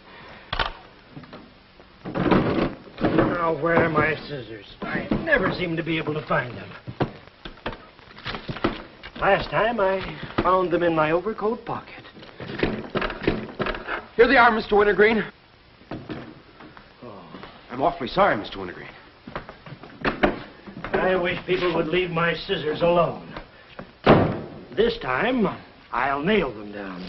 Speaker 9: Now, where are my scissors? I never seem to be able to find them. Last time, I found them in my overcoat pocket.
Speaker 12: Here they are, Mr. Wintergreen. Oh, I'm awfully sorry, Mr. Wintergreen.
Speaker 9: I wish people would leave my scissors alone. This time, I'll nail them down.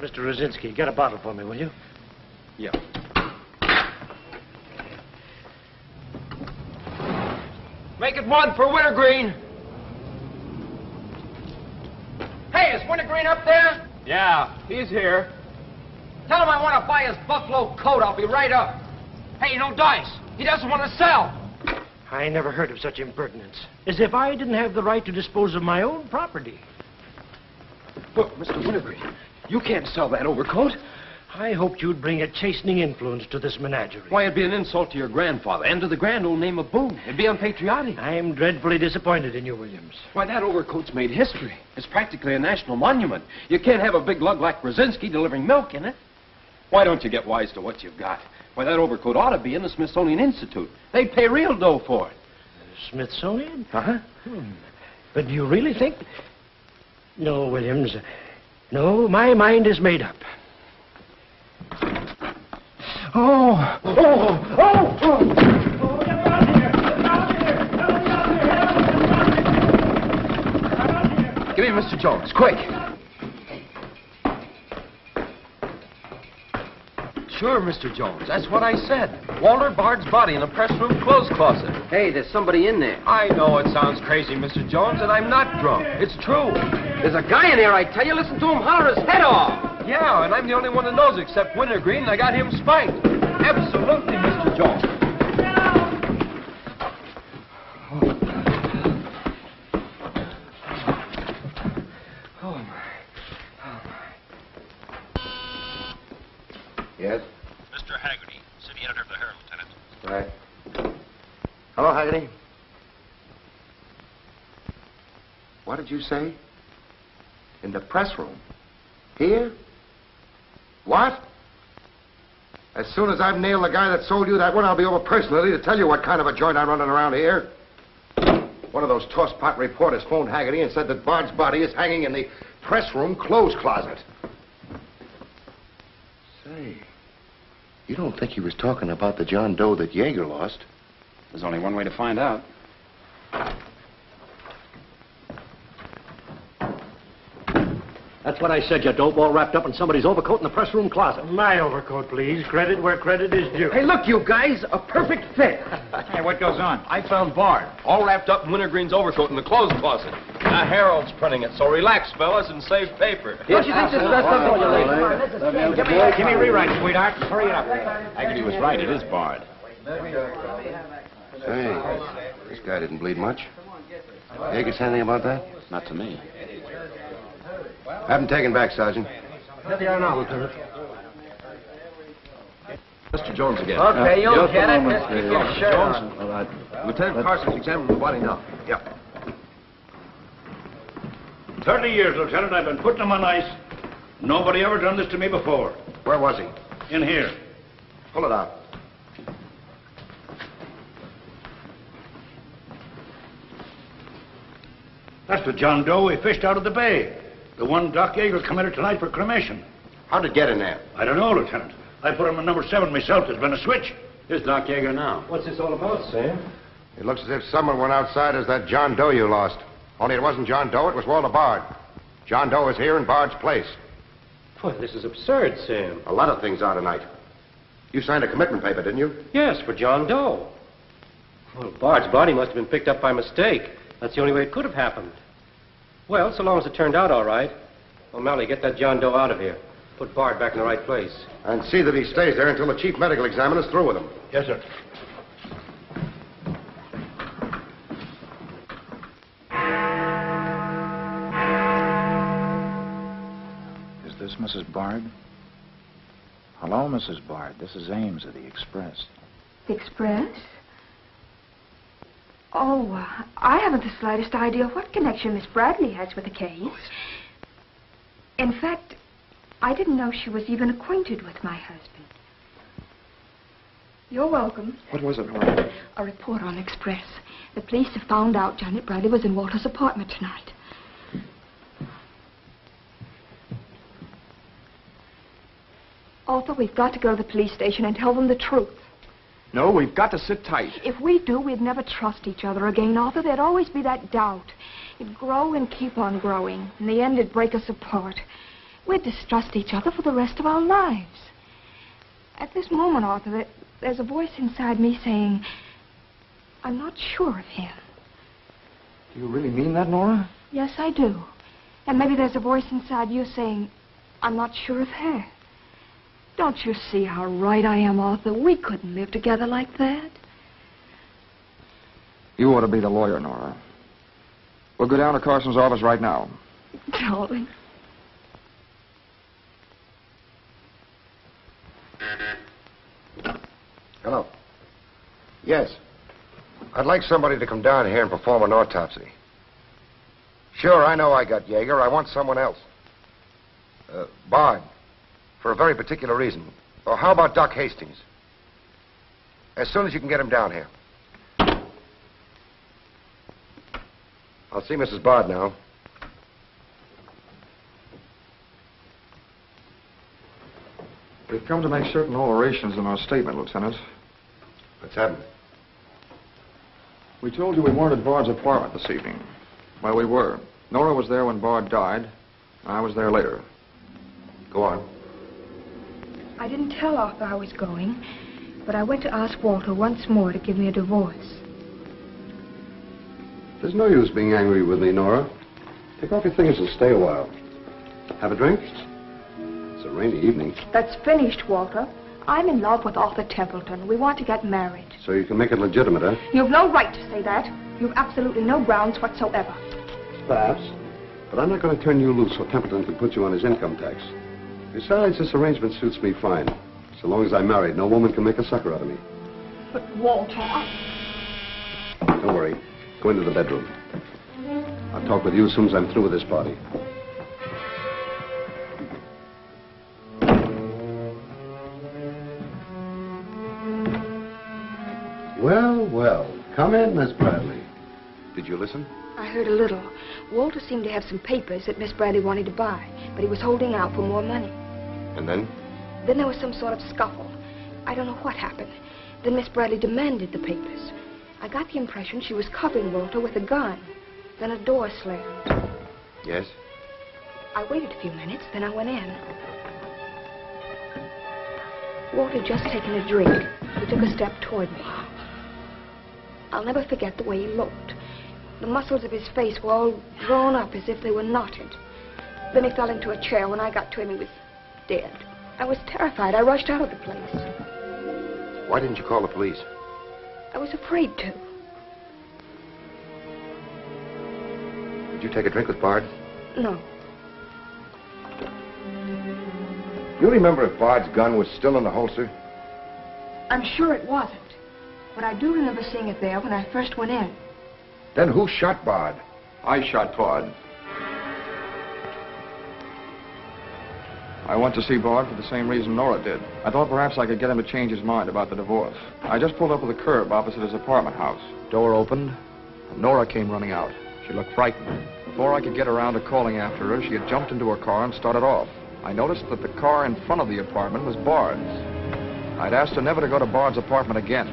Speaker 9: Mr. Rosinski, get a bottle for me, will you?
Speaker 12: Yeah. Make it one for Wintergreen.
Speaker 3: Hey, is Wintergreen up there?
Speaker 12: Yeah, he's here.
Speaker 3: Tell him I want to buy his buffalo coat. I'll be right up. Hey, no dice. He doesn't want to sell.
Speaker 9: I never heard of such impertinence. As if I didn't have the right to dispose of my own property.
Speaker 12: Look, Mr. Wintergreen, you can't sell that overcoat.
Speaker 9: I hoped you'd bring a chastening influence to this menagerie.
Speaker 12: Why, it'd be an insult to your grandfather and to the grand old name of Boone. It'd be unpatriotic.
Speaker 9: I'm dreadfully disappointed in you, Williams.
Speaker 12: Why, that overcoat's made history. It's practically a national monument. You can't have a big lug like Brzezinski delivering milk in it. Why don't you get wise to what you've got? Why, that overcoat ought to be in the Smithsonian Institute. They'd pay real dough for it.
Speaker 9: Smithsonian?
Speaker 12: Uh-huh.
Speaker 9: But do you really think... No, Williams. No, my mind is made up.
Speaker 12: Oh! Oh! Oh! Oh! Oh, get out of here! Get out of here! Get out of here! Give me Mr. Jones, quick! Sure, Mr. Jones. That's what I said. Walter Bard's body in a press room clothes closet.
Speaker 10: Hey, there's somebody in there.
Speaker 12: I know it sounds crazy, Mr. Jones, and I'm not drunk. It's true.
Speaker 10: There's a guy in here, I tell you. Listen to him holler his head off.
Speaker 12: Yeah, and I'm the only one that knows except Wintergreen, and I got him spiked. Absolutely, Mr. Jones.
Speaker 10: Oh, my. Oh, my.
Speaker 6: Yes?
Speaker 15: Mr. Haggerty, city editor of the Herald, Lieutenant.
Speaker 6: Right. Hello, Haggerty. What did you say? In the press room? Here? What? As soon as I've nailed the guy that sold you that one, I'll be over personally to tell you what kind of a joint I'm running around here. One of those tosspot reporters phoned Haggerty and said that Bard's body is hanging in the press room clothes closet. Say, you don't think he was talking about the John Doe that Yeager lost?
Speaker 7: There's only one way to find out.
Speaker 1: That's what I said, you dope, all wrapped up in somebody's overcoat in the press room closet.
Speaker 9: My overcoat, please. Credit where credit is due.
Speaker 12: Hey, look, you guys, a perfect fit.
Speaker 17: Hey, what goes on?
Speaker 12: I found Bard, all wrapped up in Wintergreen's overcoat in the clothes closet. The Herald's printing it, so relax, fellas, and save paper.
Speaker 10: Don't you think this is best up for you, ladies?
Speaker 17: Give me a rewrite, sweetheart. Hurry it up.
Speaker 7: Haggerty was right. It is Bard.
Speaker 6: Say, this guy didn't bleed much. Yeager say anything about that?
Speaker 7: Not to me.
Speaker 6: Have him taken back, Sergeant.
Speaker 9: Here they are now, Lieutenant.
Speaker 12: Mr. Jones again.
Speaker 14: Okay, you'll get it. Just keep your shirt
Speaker 12: Jones,
Speaker 14: on.
Speaker 12: all right. Lieutenant Carson's examining the body now.
Speaker 6: Yep.
Speaker 11: 30 years, Lieutenant. I've been putting him on ice. Nobody ever done this to me before.
Speaker 6: Where was he?
Speaker 11: In here.
Speaker 6: Pull it out.
Speaker 11: That's the John Doe we fished out of the bay. The one Doc Yeager committed tonight for cremation.
Speaker 6: How'd it get in there?
Speaker 11: I don't know, Lieutenant. I put him in number 7 myself. There's been a switch.
Speaker 7: Here's Doc Yeager now.
Speaker 10: What's this all about, Sam?
Speaker 6: It looks as if someone went outside as that John Doe you lost. Only it wasn't John Doe, it was Walter Bard. John Doe is here in Bard's place.
Speaker 10: Well, this is absurd, Sam.
Speaker 6: A lot of things are tonight. You signed a commitment paper, didn't you?
Speaker 10: Yes, for John Doe. Well, Bard's body must have been picked up by mistake. That's the only way it could have happened. Well, so long as it turned out all right. O'Malley, get that John Doe out of here. Put Bard back in the right place.
Speaker 6: And see that he stays there until the chief medical examiner's through with him.
Speaker 11: Yes, sir.
Speaker 17: Is this Mrs. Bard? Hello, Mrs. Bard. This is Ames of the Express.
Speaker 16: The Express? Oh, I haven't the slightest idea what connection Miss Bradley has with the case. In fact, I didn't know she was even acquainted with my husband. You're welcome.
Speaker 17: What was it, Laura?
Speaker 16: A report on Express. The police have found out Janet Bradley was in Walter's apartment tonight. Arthur, we've got to go to the police station and tell them the truth.
Speaker 12: No, we've got to sit tight.
Speaker 16: If we do, we'd never trust each other again, Arthur. There'd always be that doubt. It'd grow and keep on growing. In the end, it'd break us apart. We'd distrust each other for the rest of our lives. At this moment, Arthur, there's a voice inside me saying, I'm not sure of him.
Speaker 17: Do you really mean that, Nora?
Speaker 16: Yes, I do. And maybe there's a voice inside you saying, I'm not sure of her. Don't you see how right I am, Arthur? We couldn't live together like that.
Speaker 17: You ought to be the lawyer, Nora. We'll go down to Carson's office right now.
Speaker 16: Darling.
Speaker 6: Hello. Yes. I'd like somebody to come down here and perform an autopsy. Sure, I know I got Yeager. I want someone else. Bard. For a very particular reason. Or how about Doc Hastings? As soon as you can get him down here. I'll see Mrs. Bard now.
Speaker 17: We've come to make certain alterations in our statement, Lieutenant.
Speaker 6: What's happened?
Speaker 17: We told you we weren't at Bard's apartment this evening. Well, we were. Nora was there when Bard died. I was there later.
Speaker 6: Go on.
Speaker 16: I didn't tell Arthur I was going, but I went to ask Walter once more to give me a divorce.
Speaker 21: There's no use being angry with me, Nora. Take off your things and stay a while. Have a drink? It's a rainy evening.
Speaker 16: That's finished, Walter. I'm in love with Arthur Templeton. We want to get married.
Speaker 21: So you can make it legitimate, huh?
Speaker 16: You've no right to say that. You've absolutely no grounds whatsoever.
Speaker 21: Perhaps. But I'm not going to turn you loose so Templeton can put you on his income tax. Besides, this arrangement suits me fine. So long as I'm married, no woman can make a sucker out of me.
Speaker 16: But, Walter,
Speaker 21: Don't worry. Go into the bedroom. I'll talk with you as soon as I'm through with this party. Well, well. Come in, Miss Bradley. Did you listen?
Speaker 16: I heard a little. Walter seemed to have some papers that Miss Bradley wanted to buy, but he was holding out for more money.
Speaker 21: And then?
Speaker 16: Then there was some sort of scuffle. I don't know what happened. Then Miss Bradley demanded the papers. I got the impression she was covering Walter with a gun. Then a door slammed.
Speaker 6: Yes?
Speaker 16: I waited a few minutes, then I went in. Walter had just taken a drink. He took a step toward me. I'll never forget the way he looked. The muscles of his face were all drawn up as if they were knotted. Then he fell into a chair. When I got to him, he was dead. I was terrified. I rushed out of the place.
Speaker 6: Why didn't you call the police?
Speaker 16: I was afraid to.
Speaker 6: Did you take a drink with Bard?
Speaker 16: No.
Speaker 6: You remember if Bard's gun was still in the holster?
Speaker 16: I'm sure it wasn't. But I do remember seeing it there when I first went in.
Speaker 6: Then who shot Bard?
Speaker 17: I shot Bard. I went to see Bard for the same reason Nora did. I thought perhaps I could get him to change his mind about the divorce. I just pulled up at the curb opposite his apartment house. Door opened, and Nora came running out. She looked frightened. Before I could get around to calling after her, she had jumped into her car and started off. I noticed that the car in front of the apartment was Bard's. I'd asked her never to go to Bard's apartment again.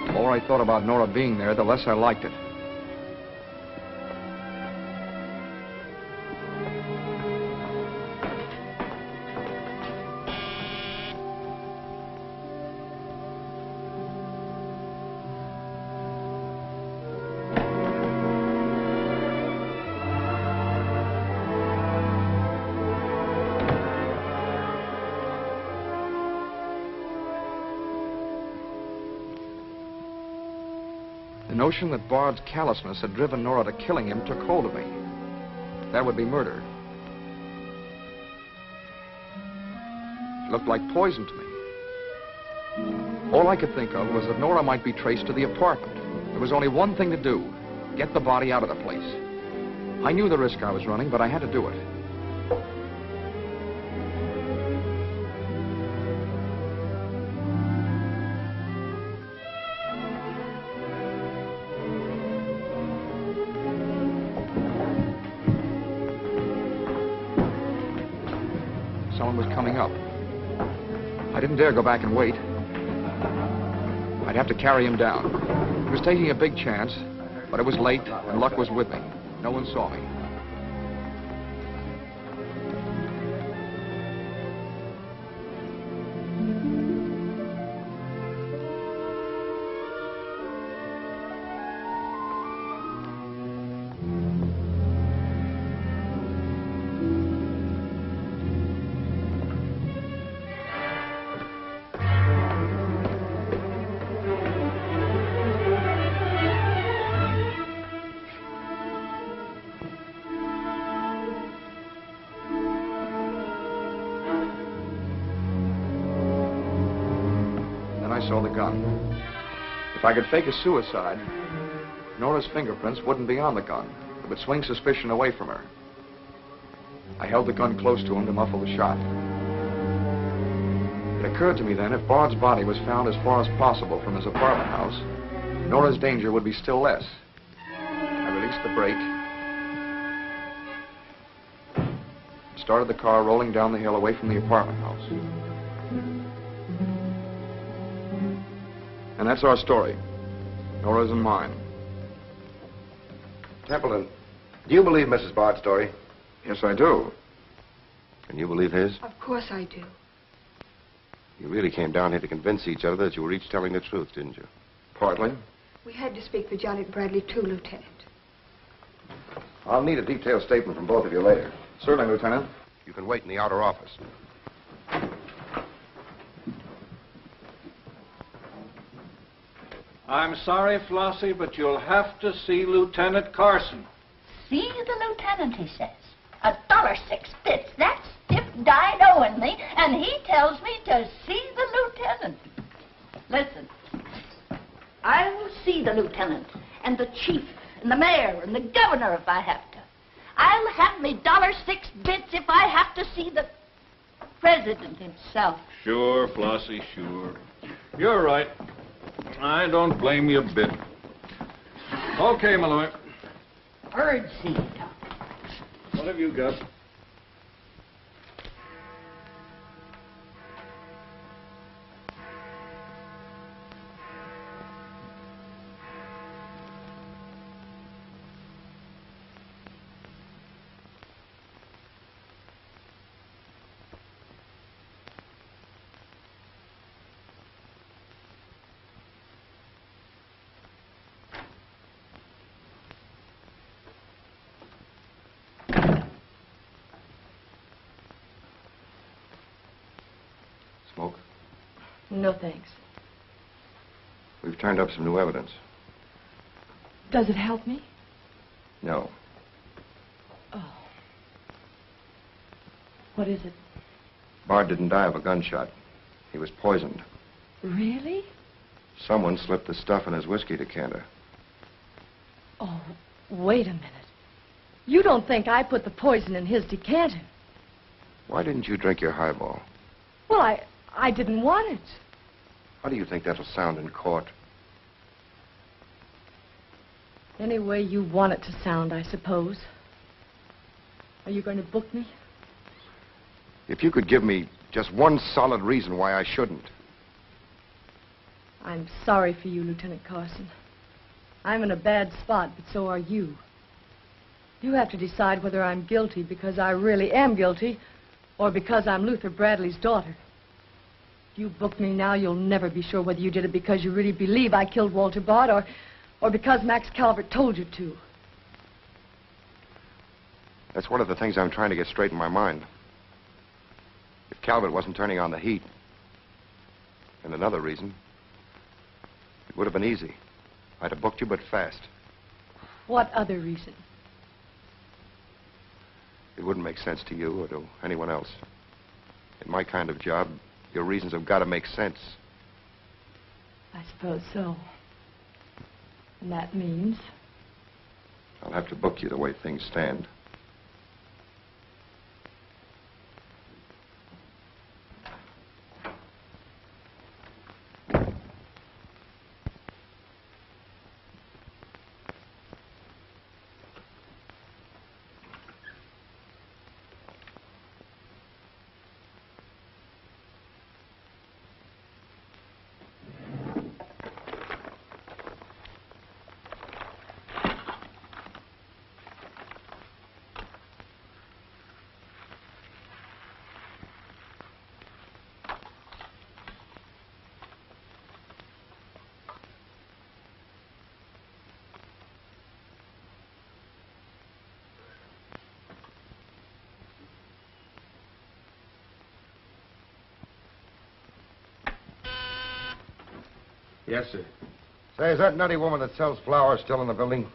Speaker 17: The more I thought about Nora being there, the less I liked it. The notion that Bard's callousness had driven Nora to killing him took hold of me. That would be murder. It looked like poison to me. All I could think of was that Nora might be traced to the apartment. There was only one thing to do: get the body out of the place. I knew the risk I was running, but I had to do it. Someone was coming up. I didn't dare go back and wait. I'd have to carry him down. He was taking a big chance, but it was late, and luck was with me. No one saw me. saw the gun. If I could fake a suicide, Nora's fingerprints wouldn't be on the gun. It would swing suspicion away from her. I held the gun close to him to muffle the shot. It occurred to me then, if Bard's body was found as far as possible from his apartment house, Nora's danger would be still less. I released the brake, started the car rolling down the hill away from the apartment house. And that's our story. Nora's and mine.
Speaker 6: Templeton, do you believe Mrs. Bard's story?
Speaker 17: Yes, I do.
Speaker 6: And you believe his?
Speaker 16: Of course I do.
Speaker 6: You really came down here to convince each other that you were each telling the truth, didn't you?
Speaker 17: Partly.
Speaker 16: We had to speak for Janet Bradley, too, Lieutenant.
Speaker 6: I'll need a detailed statement from both of you later.
Speaker 17: Certainly, Lieutenant.
Speaker 6: You can wait in the outer office.
Speaker 11: I'm sorry, Flossie, but you'll have to see Lieutenant Carson.
Speaker 20: See the lieutenant, he says. $1.06. That's stiff died owing me, and he tells me to see the lieutenant. Listen, I will see the lieutenant, and the chief, and the mayor, and the governor if I have to. I'll have me $1.06 if I have to see the president himself.
Speaker 11: Sure, Flossie, sure. You're right. I don't blame you a bit. Okay, Malloy.
Speaker 20: Birdseed.
Speaker 11: What have you got?
Speaker 6: Smoke?
Speaker 2: No, thanks.
Speaker 6: We've turned up some new evidence.
Speaker 2: Does it help me?
Speaker 6: No.
Speaker 2: Oh. What is it?
Speaker 6: Bard didn't die of a gunshot. He was poisoned.
Speaker 2: Really?
Speaker 6: Someone slipped the stuff in his whiskey decanter.
Speaker 2: Oh, wait a minute. You don't think I put the poison in his decanter?
Speaker 6: Why didn't you drink your highball?
Speaker 2: Well, I didn't want it.
Speaker 6: How do you think that'll sound in court?
Speaker 2: Any way you want it to sound, I suppose. Are you going to book me?
Speaker 6: If you could give me just one solid reason why I shouldn't.
Speaker 2: I'm sorry for you, Lieutenant Carson. I'm in a bad spot, but so are you. You have to decide whether I'm guilty because I really am guilty or because I'm Luther Bradley's daughter. If you book me now, you'll never be sure whether you did it because you really believe I killed Walter Bard or because Max Calvert told you to.
Speaker 6: That's one of the things I'm trying to get straight in my mind. If Calvert wasn't turning on the heat, and another reason, it would have been easy. I'd have booked you, but fast.
Speaker 2: What other reason?
Speaker 6: It wouldn't make sense to you or to anyone else. In my kind of job, your reasons have got to make sense.
Speaker 2: I suppose so. And that means?
Speaker 6: I'll have to book you the way things stand.
Speaker 13: Yes, sir.
Speaker 6: Say, is that nutty woman that sells flowers still in the building?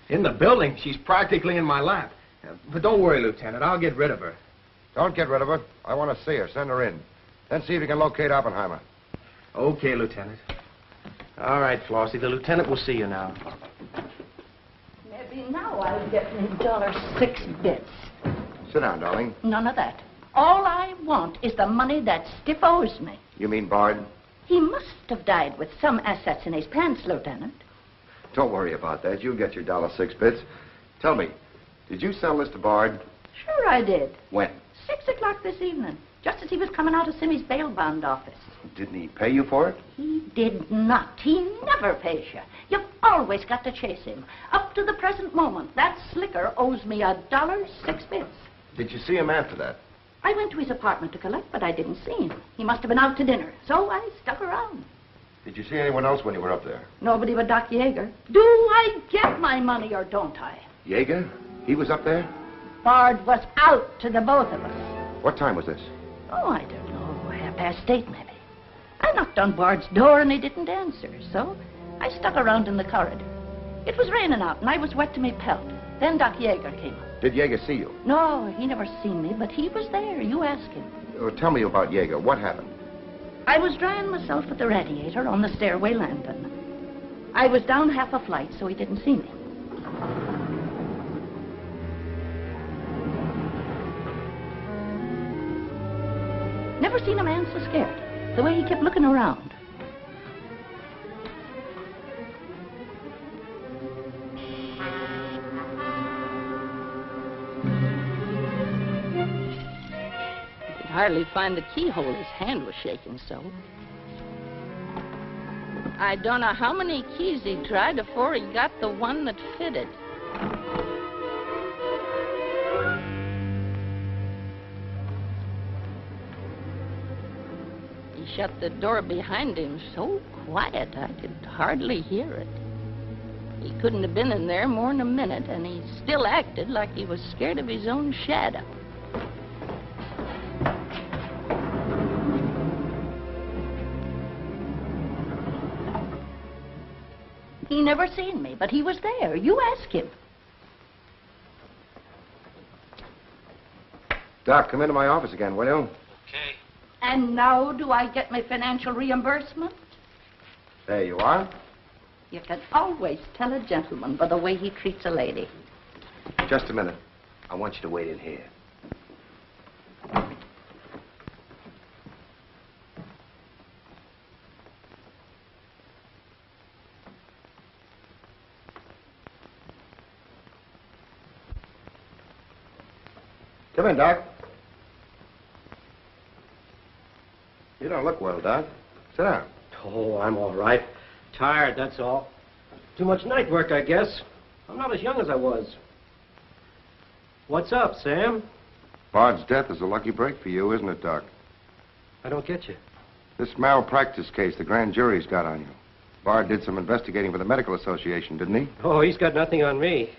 Speaker 13: In the building? She's practically in my lap. But don't worry, Lieutenant. I'll get rid of her.
Speaker 6: Don't get rid of her. I want to see her. Send her in. Then see if you can locate Oppenheimer.
Speaker 13: Okay, Lieutenant. All right, Flossie. The lieutenant will see you now.
Speaker 20: Maybe now I'll get me $6 bits.
Speaker 6: Sit down, darling.
Speaker 20: None of that. All I want is the money that Stiff owes me.
Speaker 6: You mean Bard?
Speaker 20: He must have died with some assets in his pants, Lieutenant.
Speaker 6: Don't worry about that. You'll get your $6. Tell me, did you sell this to Bard?
Speaker 20: Sure I did.
Speaker 6: When?
Speaker 20: 6 o'clock this evening, just as he was coming out of Simmy's bail bond office.
Speaker 6: Didn't he pay you for it?
Speaker 20: He did not. He never pays you. You've always got to chase him. Up to the present moment, that slicker owes me $6.
Speaker 6: Did you see him after that?
Speaker 20: I went to his apartment to collect, but I didn't see him. He must have been out to dinner, so I stuck around.
Speaker 6: Did you see anyone else when you were up there?
Speaker 20: Nobody but Doc Yeager. Do I get my money or don't I?
Speaker 6: Yeager? He was up there?
Speaker 20: Bard was out to the both of us.
Speaker 6: What time was this?
Speaker 20: Oh, I don't know, 8:30 maybe. I knocked on Bard's door and he didn't answer, so I stuck around in the corridor. It was raining out and I was wet to me pelt. Then Doc Yeager came up.
Speaker 6: Did Yeager see you?
Speaker 20: No, he never seen me, but he was there. You ask him.
Speaker 6: Tell me about Yeager. What happened?
Speaker 20: I was drying myself at the radiator on the stairway landing. I was down half a flight, so he didn't see me. Never seen a man so scared. The way he kept looking around.
Speaker 8: Hardly find the keyhole. His hand was shaking so. I don't know how many keys he tried before he got the one that fitted. He shut the door behind him so quiet I could hardly hear it. He couldn't have been in there more than a minute, and he still acted like he was scared of his own shadow.
Speaker 20: He never seen me, but he was there. You ask him.
Speaker 6: Doc, come into my office again, will you?
Speaker 15: Okay.
Speaker 20: And now do I get my financial reimbursement?
Speaker 6: There you are.
Speaker 20: You can always tell a gentleman by the way he treats a lady.
Speaker 6: Just a minute. I want you to wait in here. Come in, Doc. You don't look well, Doc. Sit down.
Speaker 10: Oh, I'm all right. Tired, that's all. Too much night work, I guess. I'm not as young as I was. What's up, Sam?
Speaker 6: Bard's death is a lucky break for you, isn't it, Doc?
Speaker 10: I don't get you.
Speaker 6: This malpractice case the grand jury's got on you. Bard did some investigating for the Medical Association, didn't he?
Speaker 10: Oh, he's got nothing on me.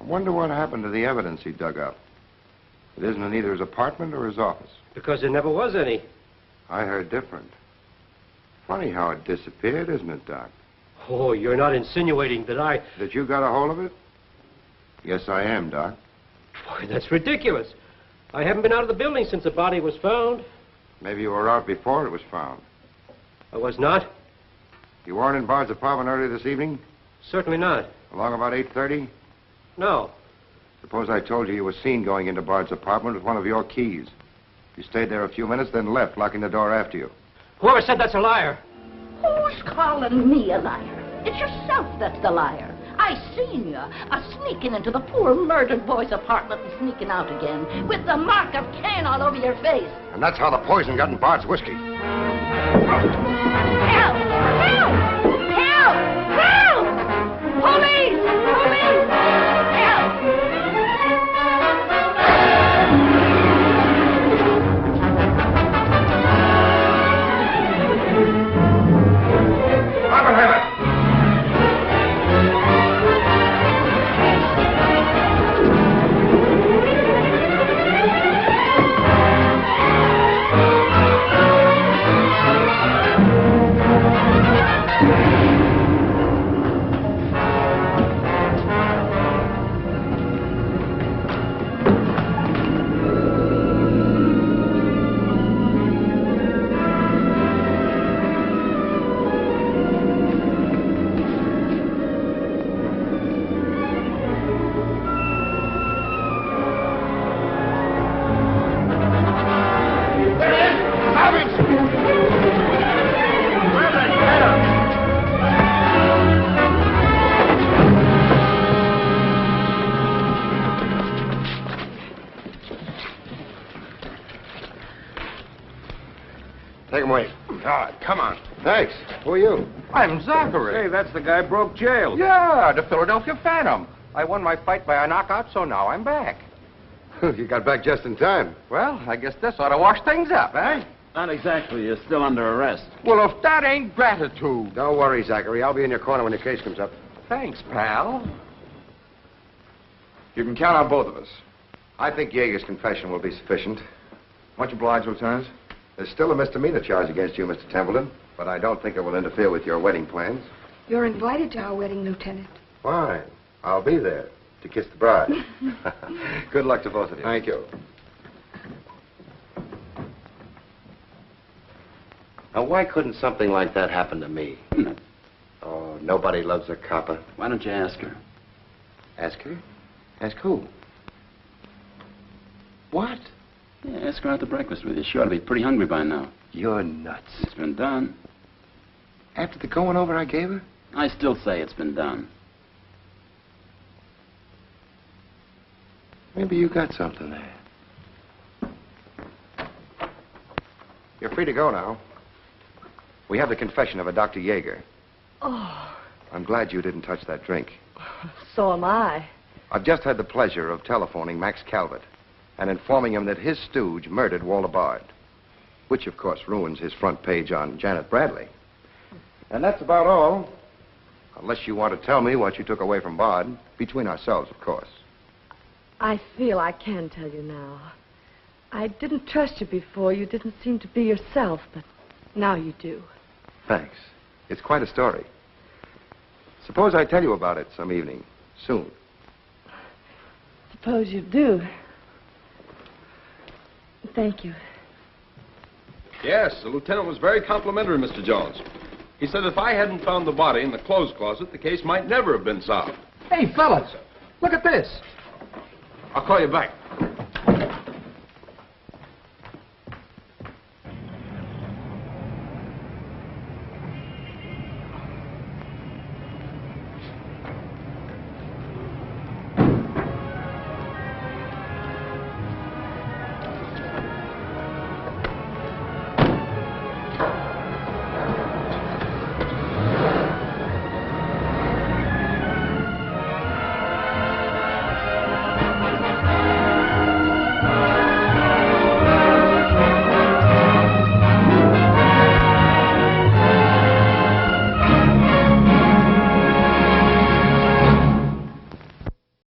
Speaker 6: I wonder what happened to the evidence he dug up. It isn't in either his apartment or his office.
Speaker 10: Because there never was any.
Speaker 6: I heard different. Funny how it disappeared, isn't it, Doc?
Speaker 10: Oh, you're not insinuating that I...
Speaker 6: That you got a hold of it? Yes, I am, Doc.
Speaker 10: Boy, that's ridiculous. I haven't been out of the building since the body was found.
Speaker 6: Maybe you were out before it was found.
Speaker 10: I was not.
Speaker 6: You weren't in Bard's apartment earlier this evening?
Speaker 10: Certainly not.
Speaker 6: Along about 8:30?
Speaker 10: No.
Speaker 6: Suppose I told you you were seen going into Bard's apartment with one of your keys. You stayed there a few minutes, then left, locking the door after you.
Speaker 10: Whoever said that's a liar?
Speaker 20: Who's calling me a liar? It's yourself that's the liar. I seen you sneaking into the poor murdered boy's apartment and sneaking out again with the mark of Cain all over your face.
Speaker 6: And that's how the poison got in Bard's whiskey.
Speaker 20: Help! Help! Help! Help! Police! Police! Help!
Speaker 6: Thanks. Who are you?
Speaker 18: I'm Zachary.
Speaker 12: Hey, that's the guy broke jail.
Speaker 18: Yeah, the Philadelphia Phantom. I won my fight by a knockout, so now I'm back.
Speaker 6: You got back just in time.
Speaker 18: Well, I guess this ought to wash things up, eh?
Speaker 7: Not exactly. You're still under arrest.
Speaker 18: Well, if that ain't gratitude.
Speaker 6: Don't worry, Zachary. I'll be in your corner when your case comes up.
Speaker 18: Thanks, pal.
Speaker 17: You can count on both of us.
Speaker 6: I think Yeager's confession will be sufficient.
Speaker 17: Much obliged, Lieutenant.
Speaker 6: There's still a misdemeanor charge against you, Mr. Templeton, but I don't think it will interfere with your wedding plans.
Speaker 16: You're invited to our wedding, Lieutenant.
Speaker 6: Fine. I'll be there to kiss the bride. Good luck to both of you.
Speaker 17: Thank you.
Speaker 1: Now, why couldn't something like that happen to me? Oh, nobody loves a copper.
Speaker 7: Why don't you ask her?
Speaker 1: Ask her? Ask who? What?
Speaker 7: Yeah, ask her out to breakfast with you. She ought to be pretty hungry by now.
Speaker 1: You're nuts.
Speaker 7: It's been done.
Speaker 1: After the going over I gave her?
Speaker 7: I still say it's been done.
Speaker 1: Maybe you got something there.
Speaker 6: You're free to go now. We have the confession of a Dr. Yeager.
Speaker 2: Oh,
Speaker 6: I'm glad you didn't touch that drink.
Speaker 2: so am I.
Speaker 6: I've just had the pleasure of telephoning Max Calvert and informing him that his stooge murdered Walter Bard, which, of course, ruins his front page on Janet Bradley. And that's about all, unless you want to tell me what you took away from Bard, between ourselves, of course.
Speaker 2: I feel I can tell you now. I didn't trust you before. You didn't seem to be yourself, but now you do.
Speaker 6: Thanks. It's quite a story. Suppose I tell you about it some evening, soon.
Speaker 2: Suppose you do. Thank you.
Speaker 11: Yes, the lieutenant was very complimentary, Mr. Jones. He said if I hadn't found the body in the clothes closet, the case might never have been solved.
Speaker 13: Hey, fellas, look at this.
Speaker 11: I'll call you back.